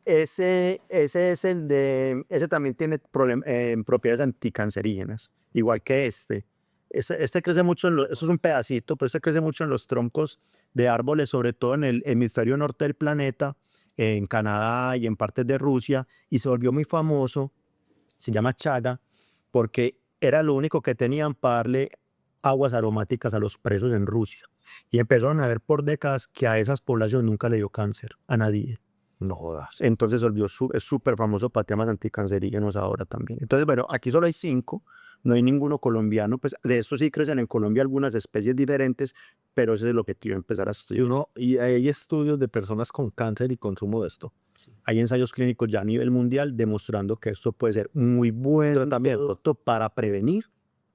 S2: ese es ese también tiene propiedades anticancerígenas, igual que este. Este crece mucho eso es un pedacito, pero este crece mucho en los troncos de árboles, sobre todo en el hemisferio norte del planeta, en Canadá y en partes de Rusia, y se volvió muy famoso. Se llama chaga, porque era lo único que tenían para darle aguas aromáticas a los presos en Rusia. Y empezaron a ver por décadas que a esas poblaciones nunca le dio cáncer, a nadie.
S1: No jodas.
S2: Entonces es súper famoso para temas anticancerígenos ahora también. Entonces, bueno, aquí solo hay 5, no hay ninguno colombiano. Pues de estos sí crecen en Colombia algunas especies diferentes, pero ese es el objetivo, empezar a estudiar.
S1: Y hay estudios de personas con cáncer y consumo de esto.
S2: Hay ensayos clínicos ya a nivel mundial demostrando que esto puede ser muy buen tratamiento para prevenir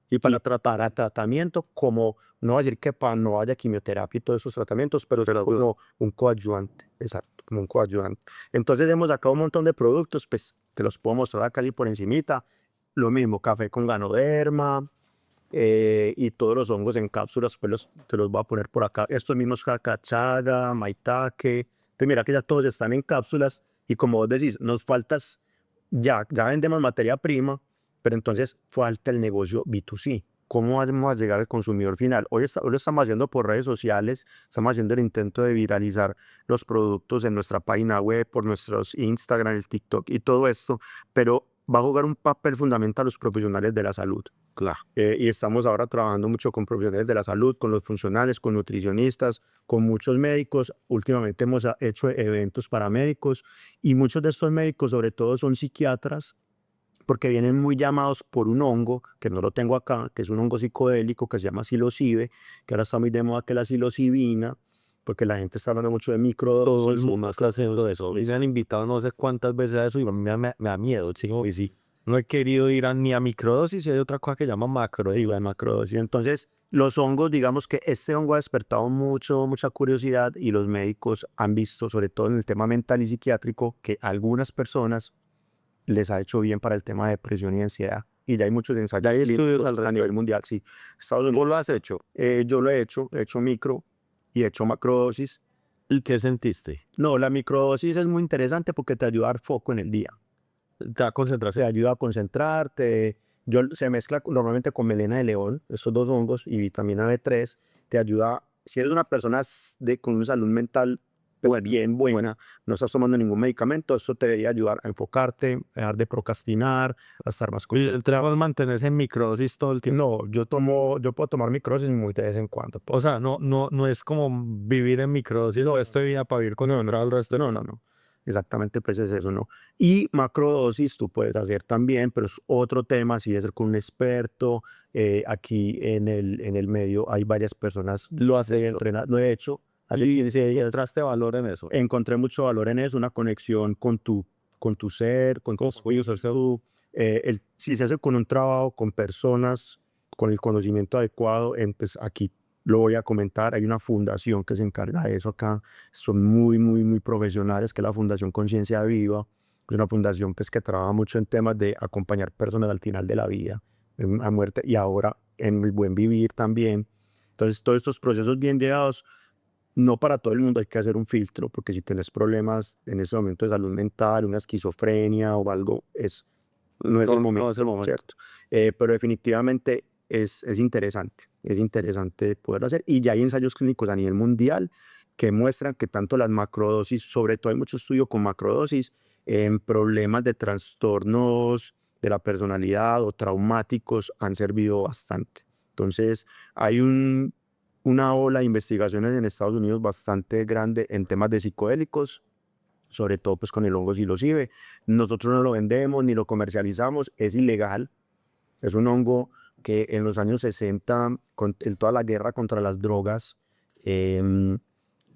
S2: y para tratar tratamiento, como no voy a decir que no haya quimioterapia y todos esos tratamientos, pero será como un coadyuvante, exacto, como un coadyuvante. Entonces hemos sacado un montón de productos, pues te los puedo mostrar acá y por encimita. Lo mismo, café con Ganoderma, y todos los hongos en cápsulas, pues te los voy a poner por acá. Estos mismos cacachaga, maitake. Entonces mira que ya todos están en cápsulas, y como vos decís, nos faltas, ya vendemos materia prima, pero entonces falta el negocio B2C. ¿Cómo vamos a llegar al consumidor final? Hoy lo estamos haciendo por redes sociales, estamos haciendo el intento de viralizar los productos en nuestra página web, por nuestros Instagram, el TikTok y todo esto, pero va a jugar un papel fundamental los profesionales de la salud.
S1: Claro.
S2: Y estamos ahora trabajando mucho con profesionales de la salud, con los funcionales, con nutricionistas, con muchos médicos. Últimamente hemos hecho eventos para médicos, y muchos de estos médicos, sobre todo, son psiquiatras, porque vienen muy llamados por un hongo, que no lo tengo acá, que es un hongo psicodélico que se llama psilocibe, que ahora está muy de moda, que la psilocibina, porque la gente está hablando mucho de microdosis.
S1: Todo el mundo está haciendo eso. Y se han invitado no sé cuántas veces a eso y me da miedo, chico. Y sí. No he querido ir ni a microdosis y hay otra cosa que llama macrodosis.
S2: Sí, la macrodosis. Entonces, los hongos, digamos que este hongo ha despertado mucha curiosidad y los médicos han visto, sobre todo en el tema mental y psiquiátrico, que a algunas personas les ha hecho bien para el tema de depresión y ansiedad. Y ya hay muchos ensayos
S1: Ya hay estudios
S2: clínicos a nivel mundial, sí. Estados Unidos,
S1: ¿Vos lo has hecho?
S2: yo lo he hecho micro y he hecho macrodosis.
S1: ¿Y qué sentiste?
S2: No, la microdosis es muy interesante porque te ayuda a dar foco en el día.
S1: Te da
S2: Te
S1: concentración.
S2: ayuda a concentrarte. Se mezcla normalmente con melena de león, estos dos hongos, y vitamina B3. Te ayuda, si eres una persona con una salud mental pues, bien buena, no estás tomando ningún medicamento, eso te debería ayudar a enfocarte, a dejar de procrastinar, a estar más
S1: Y
S2: concentrado.
S1: el trabajo es mantenerse en microdosis todo el tiempo.
S2: No, yo puedo tomar microdosis muy de vez en cuando.
S1: O sea, no es como vivir en microdosis o estoy vida para vivir con el resto.
S2: No. Exactamente, pues es eso, ¿no? Y macrodosis tú puedes hacer también, pero es otro tema, si es ser con un experto. Aquí en el medio hay varias personas
S1: Lo has hecho.
S2: lo he hecho. Hace
S1: Y
S2: 15 días
S1: encontraste valor en eso.
S2: encontré mucho valor en eso, una conexión con tu ser, con tu espíritu. Si se hace con un trabajo, con personas, con el conocimiento adecuado, pues aquí lo voy a comentar. Hay una fundación que se encarga de eso acá. Son muy profesionales, que es la Fundación Conciencia Viva. Es una fundación pues, que trabaja mucho en temas de acompañar personas al final de la vida, a muerte y ahora en el buen vivir también. Entonces, todos estos procesos bien llevados, no para todo el mundo hay que hacer un filtro, porque si tienes problemas en ese momento de salud mental, una esquizofrenia o algo, no es el momento,
S1: No es el momento.
S2: ¿cierto? Pero definitivamente es interesante poderlo hacer. Y ya hay ensayos clínicos a nivel mundial que muestran que tanto las macrodosis, sobre todo hay mucho estudio con macrodosis, en problemas de trastornos de la personalidad o traumáticos han servido bastante. Entonces, hay una ola de investigaciones en Estados Unidos bastante grande en temas de psicodélicos, sobre todo pues con el hongo psilocibe. Nosotros no lo vendemos ni lo comercializamos, es ilegal. Es un hongo que en los años 60, en toda la guerra contra las drogas,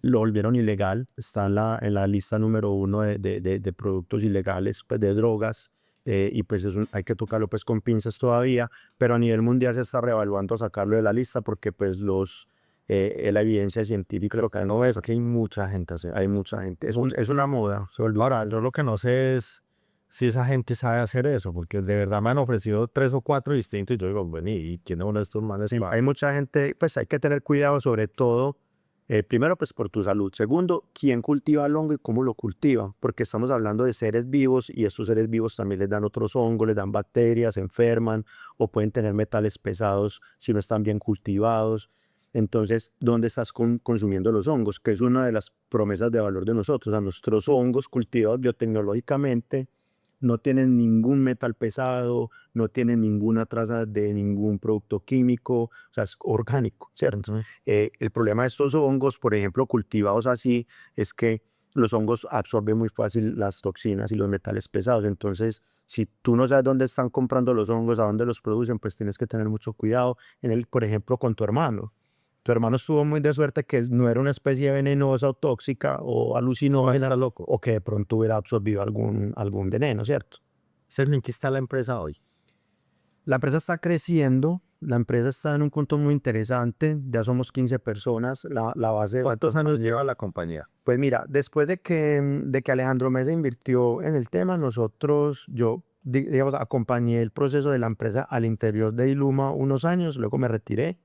S2: lo volvieron ilegal. Está en la lista número 1 de productos ilegales, pues de drogas. Y pues hay que tocarlo pues con pinzas todavía, pero a nivel mundial se está reevaluando sacarlo de la lista porque pues la evidencia científica lo que
S1: No es que hay mucha gente así.
S2: hay mucha gente. Es una moda. Se volvió
S1: Ahora, yo lo que no sé es si esa gente sabe hacer eso, porque de verdad me han ofrecido 3 o 4 distintos y yo digo, bueno, ¿y quién es uno de estos manes?
S2: Sí, hay mucha gente, pues hay que tener cuidado sobre todo, primero pues por tu salud, segundo, quién cultiva el hongo y cómo lo cultiva, porque estamos hablando de seres vivos y estos seres vivos también les dan otros hongos, les dan bacterias, se enferman o pueden tener metales pesados si no están bien cultivados. Entonces, ¿dónde estás consumiendo los hongos? Que es una de las promesas de valor de nosotros. A nuestros hongos cultivados biotecnológicamente no tienen ningún metal pesado, no tienen ninguna traza de ningún producto químico, o sea, es orgánico, ¿cierto? El problema de estos hongos, por ejemplo, cultivados así, es que los hongos absorben muy fácil las toxinas y los metales pesados. Entonces, si tú no sabes dónde están comprando los hongos, a dónde los producen, pues tienes que tener mucho cuidado por ejemplo, con tu hermano. Tu hermano estuvo muy de suerte que no era una especie venenosa o tóxica o alucinógena, loco, o que de pronto hubiera absorbido algún veneno, ¿cierto?
S1: ¿En qué está la empresa hoy?
S2: La empresa está creciendo, la empresa está en un punto muy interesante, ya somos 15 personas, la base...
S1: ¿Cuántos años lleva la compañía?
S2: Pues mira, después de que Alejandro Mesa invirtió en el tema, yo digamos, acompañé el proceso de la empresa al interior de Iluma unos años, luego me retiré.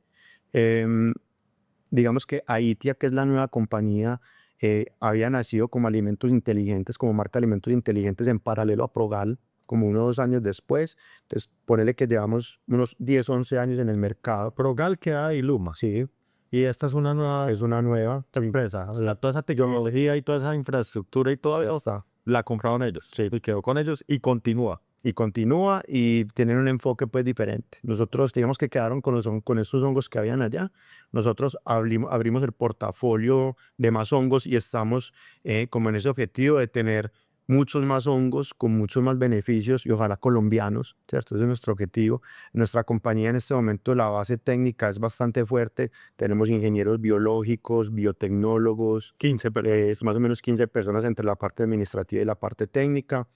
S2: Em, digamos que Aitia, que es la nueva compañía, había nacido como alimentos inteligentes, como marca de alimentos inteligentes en paralelo a Progal, como 1 o 2 años después. Entonces, ponele que llevamos unos 10, 11 años en el mercado.
S1: Progal queda de Iluma.
S2: Sí,
S1: Y esta es una nueva
S2: es una nueva.
S1: empresa. O sea, toda esa tecnología y toda esa infraestructura y todo eso
S2: Está.
S1: la compraron ellos.
S2: Sí.
S1: Y quedó con ellos y continúa.
S2: Y continúa y tienen un enfoque pues diferente. Nosotros, digamos que quedaron con estos hongos que habían allá. Nosotros abrimos el portafolio de más hongos y estamos como en ese objetivo de tener muchos más hongos con muchos más beneficios y ojalá colombianos, ¿cierto? Ese es nuestro objetivo. Nuestra compañía en este momento, la base técnica es bastante fuerte. Tenemos ingenieros biológicos, biotecnólogos,
S1: 15 personas.
S2: más o menos 15 personas entre la parte administrativa y la parte técnica.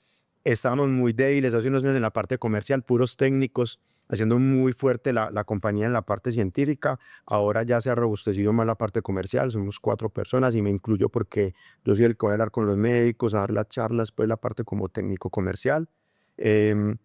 S2: estábamos muy débiles hace unos años en la parte comercial, puros técnicos, haciendo muy fuerte la compañía en la parte científica. Ahora ya se ha robustecido más la parte comercial, somos 4 personas y me incluyo porque yo soy el que voy a hablar con los médicos, a dar las charlas, pues la parte como técnico comercial. em,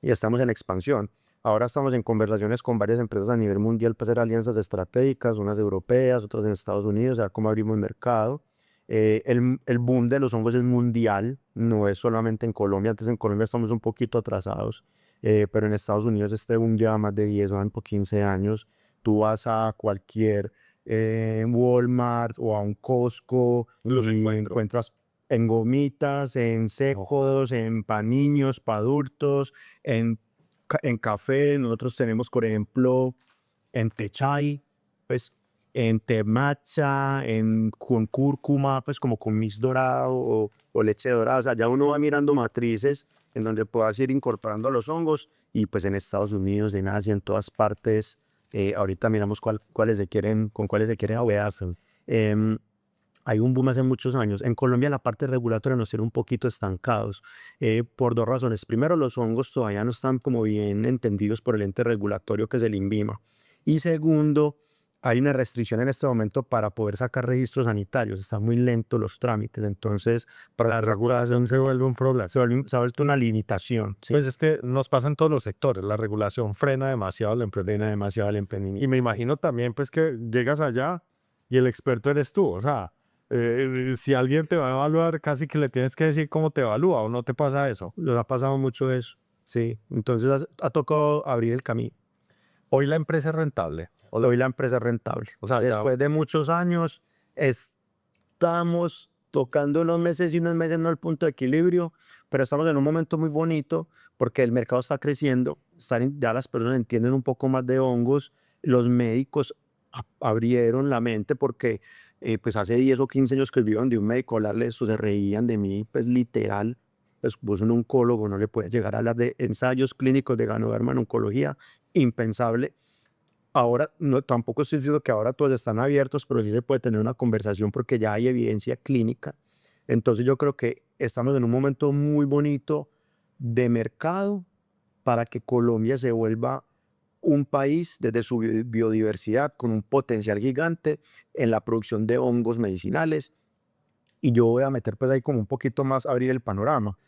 S2: y estamos en expansión. Ahora estamos en conversaciones con varias empresas a nivel mundial para hacer alianzas estratégicas, unas europeas, otras en Estados Unidos, a ver cómo abrimos mercado. El boom de los hongos es mundial, no es solamente en Colombia. Antes en Colombia estamos un poquito atrasados, pero en Estados Unidos este boom lleva más de 10 o 15 años. Tú vas a cualquier Walmart o a un Costco
S1: Los
S2: y
S1: encuentro.
S2: encuentras en gomitas, en secos, en para niños, para adultos, en café. Nosotros tenemos, por ejemplo, en té chai, pues en té matcha, con cúrcuma, pues como con mix dorado o leche dorada. O sea, ya uno va mirando matrices en donde puedas ir incorporando los hongos y pues en Estados Unidos, en Asia, en todas partes. Ahorita miramos con cuáles se quieren abearse. Hay un boom hace muchos años. En Colombia la parte regulatoria nos tiene un poquito estancados por 2 razones. Primero, los hongos todavía no están como bien entendidos por el ente regulatorio que es el INVIMA. Y segundo, hay una restricción en este momento para poder sacar registros sanitarios. Están muy lentos los trámites. Entonces, para
S1: La regulación se vuelve un problema.
S2: se ha vuelto una limitación. ¿sí?
S1: Pues es que nos pasa en todos los sectores. La regulación frena demasiado el
S2: Frena demasiado el
S1: Y
S2: emprendimiento.
S1: me imagino también pues que llegas allá y el experto eres tú. O sea, si alguien te va a evaluar, casi que le tienes que decir cómo te evalúa o no te pasa eso.
S2: Nos ha pasado mucho eso. Sí, entonces ha tocado abrir el camino.
S1: Hoy la empresa es rentable.
S2: Hoy la empresa es rentable.
S1: O sea, ya-
S2: Después de muchos años, estamos tocando unos meses y unos meses no el punto de equilibrio, pero estamos en un momento muy bonito porque el mercado está creciendo, ya las personas entienden un poco más de hongos, los médicos abrieron la mente porque pues hace 10 o 15 años que vivo de un médico hablarle de esto, se reían de mí, pues literal, pues vos un oncólogo no le puedes llegar a hablar de ensayos clínicos de ganoderma en oncología, impensable. Ahora, no, tampoco estoy diciendo que ahora todos están abiertos, pero sí se puede tener una conversación porque ya hay evidencia clínica. Entonces yo creo que estamos en un momento muy bonito de mercado para que Colombia se vuelva un país desde su biodiversidad con un potencial gigante en la producción de hongos medicinales. Y yo voy a meter pues ahí como un poquito más, abrir el panorama.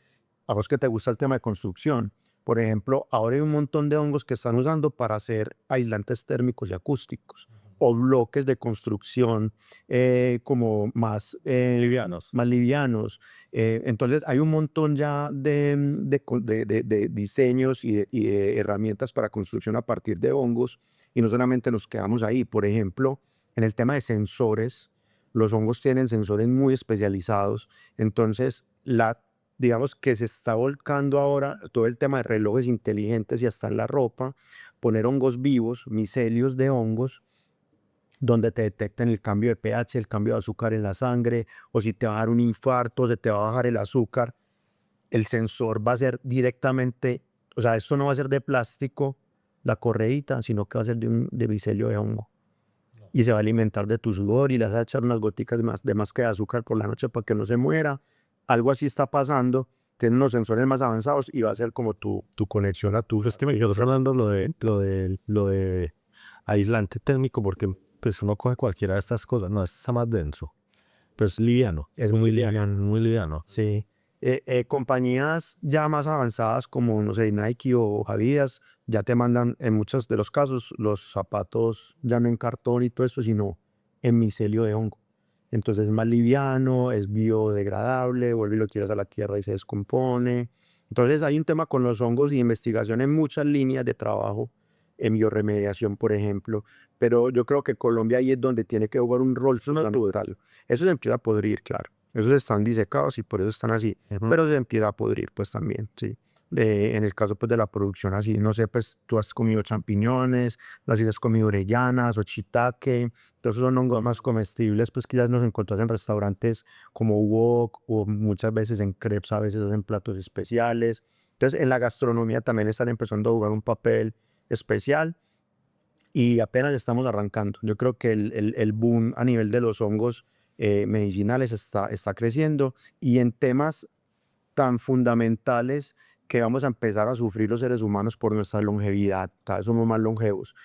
S2: A vos que te gusta el tema de construcción, por ejemplo, ahora hay un montón de hongos que están usando para hacer aislantes térmicos y acústicos o bloques de construcción como
S1: livianos.
S2: más livianos. Entonces hay un montón ya de diseños y de herramientas para construcción a partir de hongos y no solamente nos quedamos ahí. Por ejemplo, en el tema de sensores, los hongos tienen sensores muy especializados. Entonces, digamos que se está volcando ahora todo el tema de relojes inteligentes y hasta en la ropa, poner hongos vivos, micelios de hongos, donde te detecten el cambio de pH, el cambio de azúcar en la sangre, o si te va a dar un infarto, se te va a bajar el azúcar, el sensor va a ser directamente, o sea, esto no va a ser de plástico, la correíta, sino que va a ser de micelio de hongo. Y se va a alimentar de tu sudor y le vas a echar unas goticas de más que de azúcar por la noche para que no se muera. Algo así está pasando. Tiene unos sensores más avanzados y va a ser como tu conexión a tu...
S1: Es que me dijo Fernando lo de aislante térmico porque pues uno coge cualquiera de estas cosas. No, este está más denso. Pero es liviano.
S2: Es muy liviano.
S1: Muy liviano.
S2: Sí. Compañías ya más avanzadas como, no sé, Nike o Adidas, ya te mandan en muchos de los casos los zapatos ya no en cartón y todo eso, sino en micelio de hongo. Entonces es más liviano, es biodegradable, vuelve y lo tiras a la tierra y se descompone. Entonces hay un tema con los hongos y investigación en muchas líneas de trabajo, en bioremediación, por ejemplo. Pero yo creo que Colombia ahí es donde tiene que jugar un rol fundamental. Eso se empieza a podrir, claro. Esos están disecados y por eso están así. Pero se empieza a podrir, pues también, sí. En el caso pues de la producción así, no sé, pues tú has comido champiñones, no sé si has comido orellanas o shiitake, entonces son hongos más comestibles, pues quizás nos encontrás en restaurantes como wok o muchas veces en crepes, a veces hacen platos especiales. Entonces en la gastronomía también están empezando a jugar un papel especial y apenas estamos arrancando. Yo creo que el boom a nivel de los hongos medicinales está creciendo y en temas tan fundamentales que vamos a empezar a sufrir los seres humanos por nuestra longevidad. Cada vez somos más longevos.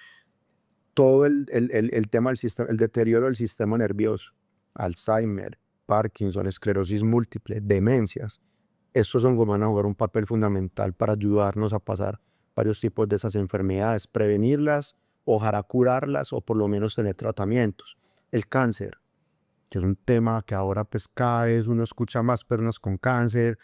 S2: Todo el tema del sistema, el deterioro del sistema nervioso, Alzheimer, Parkinson, esclerosis múltiple, demencias. Estos hongos van a jugar un papel fundamental para ayudarnos a pasar varios tipos de esas enfermedades, prevenirlas, ojalá curarlas o por lo menos tener tratamientos. El cáncer, que es un tema que ahora pues cada vez uno escucha más personas con cáncer,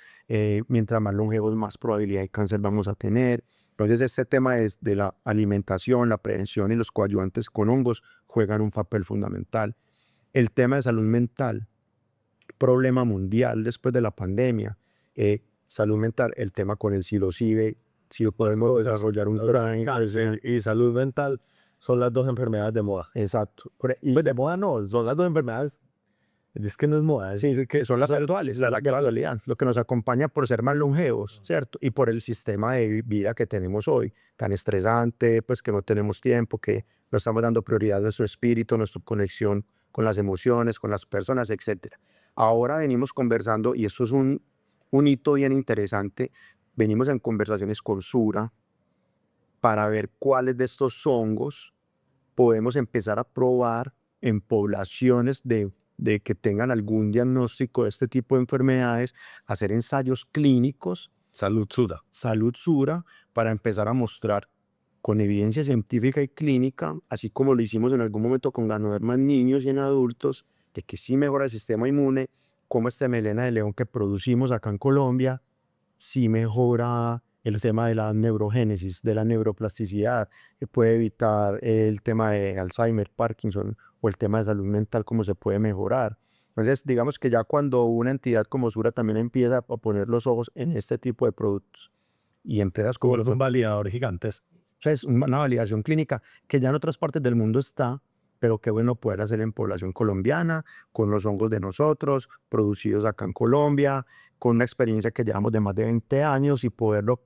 S2: mientras más longevos más probabilidad de cáncer vamos a tener. Entonces este tema de la alimentación, la prevención y los coadyuvantes con hongos juegan un papel fundamental. El tema de salud mental, problema mundial después de la pandemia. Salud mental, el tema con el psilocibe, si podemos desarrollar un
S1: Cáncer y salud mental son las dos enfermedades de moda.
S2: Exacto.
S1: Pues de moda no, son las dos enfermedades. Es que no es moda.
S2: Sí, que son las actuales, la actualidad, lo que nos acompaña por ser más longevos, ¿cierto? Y por el sistema de vida que tenemos hoy, tan estresante, pues que no tenemos tiempo, que no estamos dando prioridad a nuestro espíritu, a nuestra conexión con las emociones, con las personas, etcétera. Ahora venimos conversando, y esto es un hito bien interesante, venimos en conversaciones con Sura para ver cuáles de estos hongos podemos empezar a probar en poblaciones de que tengan algún diagnóstico de este tipo de enfermedades, hacer ensayos clínicos,
S1: Salud Suda.
S2: salud Sura, para empezar a mostrar con evidencia científica y clínica, así como lo hicimos en algún momento con ganoderma en niños y en adultos, de que sí mejora el sistema inmune, como este melena de león que producimos acá en Colombia, sí mejora el tema de la neurogénesis, de la neuroplasticidad, que puede evitar el tema de Alzheimer, Parkinson o el tema de salud mental, cómo se puede mejorar. Entonces, digamos que ya cuando una entidad como Sura también empieza a poner los ojos en este tipo de productos y empresas como
S1: Como un
S2: nosotros,
S1: validador gigantesco.
S2: o sea, es una validación clínica que ya en otras partes del mundo está, pero qué bueno poder hacer en población colombiana, con los hongos de nosotros, producidos acá en Colombia, con una experiencia que llevamos de más de 20 años y poderlo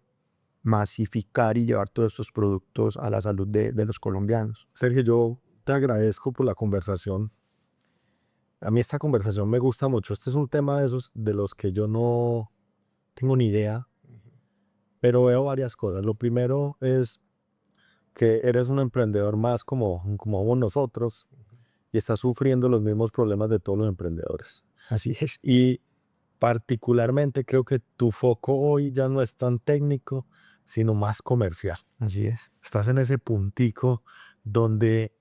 S2: masificar y llevar todos estos productos a la salud de los colombianos.
S1: Sergio, yo te agradezco por la conversación. A mí esta conversación me gusta mucho. Este es un tema de esos de los que yo no tengo ni idea, pero veo varias cosas. Lo primero es que eres un emprendedor más como nosotros y estás sufriendo los mismos problemas de todos los emprendedores.
S2: Así es.
S1: Y particularmente creo que tu foco hoy ya no es tan técnico, sino más comercial.
S2: Así es.
S1: Estás en ese puntico donde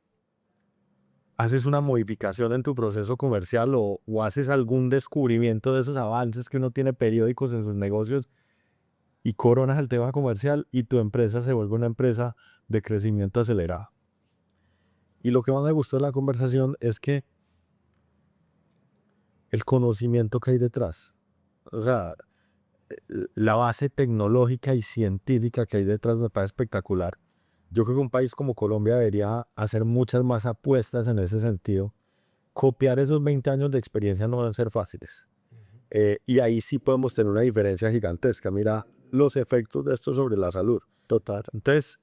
S1: haces una modificación en tu proceso comercial o haces algún descubrimiento de esos avances que uno tiene periódicos en sus negocios y coronas el tema comercial y tu empresa se vuelve una empresa de crecimiento acelerado. Y lo que más me gustó de la conversación es que el conocimiento que hay detrás, o sea, la base tecnológica y científica que hay detrás me parece espectacular. Yo creo que un país como Colombia debería hacer muchas más apuestas en ese sentido. Copiar esos 20 años de experiencia no van a ser fáciles. Y ahí sí podemos tener una diferencia gigantesca. Mira los efectos de esto sobre la salud.
S2: Total.
S1: Entonces,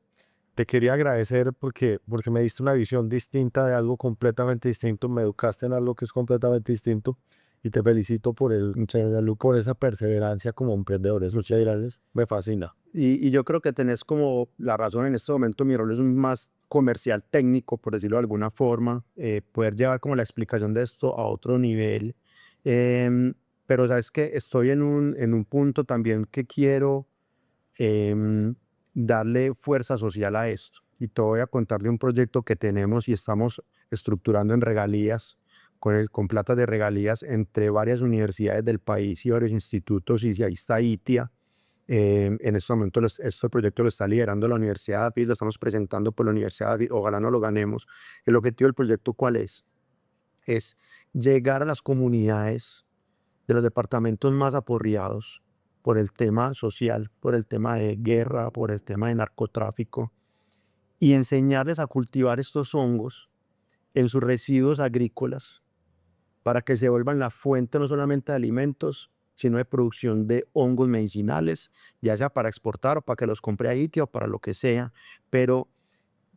S1: te quería agradecer porque me diste una visión distinta de algo completamente distinto. Me educaste en algo que es completamente distinto. Y te felicito por esa perseverancia como emprendedor. Muchas gracias. Me fascina.
S2: Y yo creo que tenés como la razón en este momento, mi rol es un más comercial técnico, por decirlo de alguna forma, poder llevar como la explicación de esto a otro nivel. Pero sabes que estoy en un punto también que quiero darle fuerza social a esto. Y te voy a contar de un proyecto que tenemos y estamos estructurando en regalías, con plata de regalías entre varias universidades del país y varios institutos, y ahí está ITIA. En este momento este proyecto lo está liderando la Universidad de David, lo estamos presentando por la Universidad de David, ojalá no lo ganemos. El objetivo del proyecto, ¿cuál es? Es llegar a las comunidades de los departamentos más aporreados por el tema social, por el tema de guerra, por el tema de narcotráfico, y enseñarles a cultivar estos hongos en sus residuos agrícolas para que se vuelvan la fuente no solamente de alimentos, sino de producción de hongos medicinales, ya sea para exportar o para que los compre Haití o para lo que sea, pero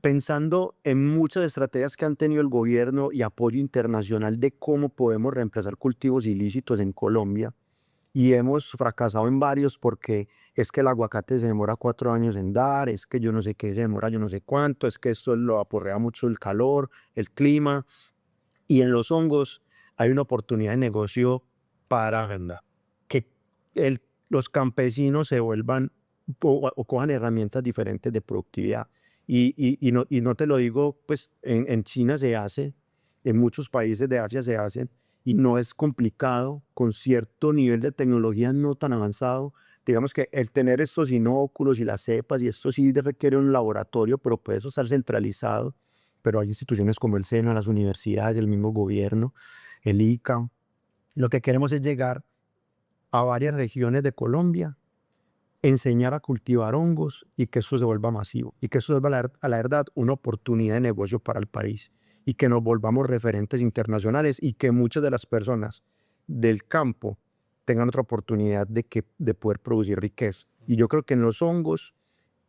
S2: pensando en muchas estrategias que han tenido el gobierno y apoyo internacional de cómo podemos reemplazar cultivos ilícitos en Colombia, y hemos fracasado en varios porque es que el aguacate se demora 4 años en dar, es que yo no sé qué se demora, yo no sé cuánto, es que esto lo aporrea mucho el calor, el clima, y en los hongos hay una oportunidad de negocio para
S1: Agenda.
S2: que los campesinos se vuelvan o cojan herramientas diferentes de productividad. Y no te lo digo, pues en China se hace, en muchos países de Asia se hacen, y no es complicado, con cierto nivel de tecnología no tan avanzado. Digamos que el tener estos inóculos y las cepas, y esto sí requiere un laboratorio, pero puede eso estar centralizado. Pero hay instituciones como el SENA, las universidades, el mismo gobierno, el ICA. Lo que queremos es llegar a varias regiones de Colombia, enseñar a cultivar hongos y que eso se vuelva masivo y que eso vuelva a la verdad una oportunidad de negocio para el país y que nos volvamos referentes internacionales y que muchas de las personas del campo tengan otra oportunidad de poder producir riqueza. Y yo creo que en los hongos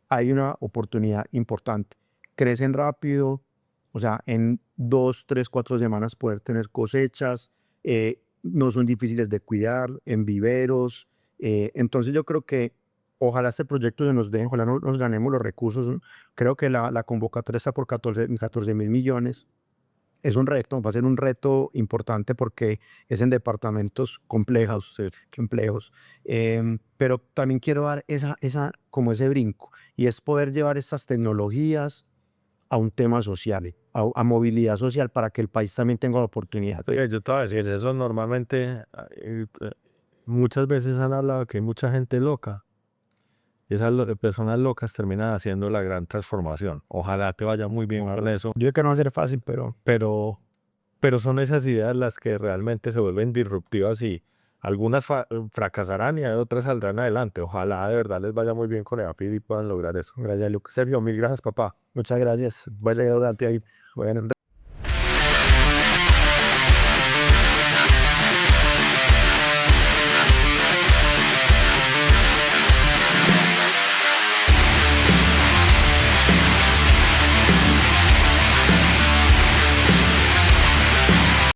S2: hay una oportunidad importante. Crecen rápido, o sea, en 2, 3, 4 semanas poder tener cosechas, no son difíciles de cuidar, en viveros. Entonces yo creo que ojalá este proyecto se nos dé, ojalá nos ganemos los recursos. ¿No? Creo que la convocatoria está por 14.000 millones. Es un reto, va a ser un reto importante porque es en departamentos complejos, complejos. Pero también quiero dar como ese brinco, y es poder llevar estas tecnologías a un tema social, a movilidad social, para que el país también tenga la oportunidad.
S1: Oiga, yo te voy a decir, eso normalmente, muchas veces han hablado que hay mucha gente loca. Y esas personas locas terminan haciendo la gran transformación. Ojalá te vaya muy bien con eso.
S2: Yo sé que no va a ser fácil, pero
S1: Pero son esas ideas las que realmente se vuelven disruptivas y algunas fracasarán y otras saldrán adelante. Ojalá de verdad les vaya muy bien con EAFID y puedan lograr eso. Gracias, Sergio, mil gracias, papá.
S2: muchas gracias. Voy a llegar adelante ahí.
S1: Bueno,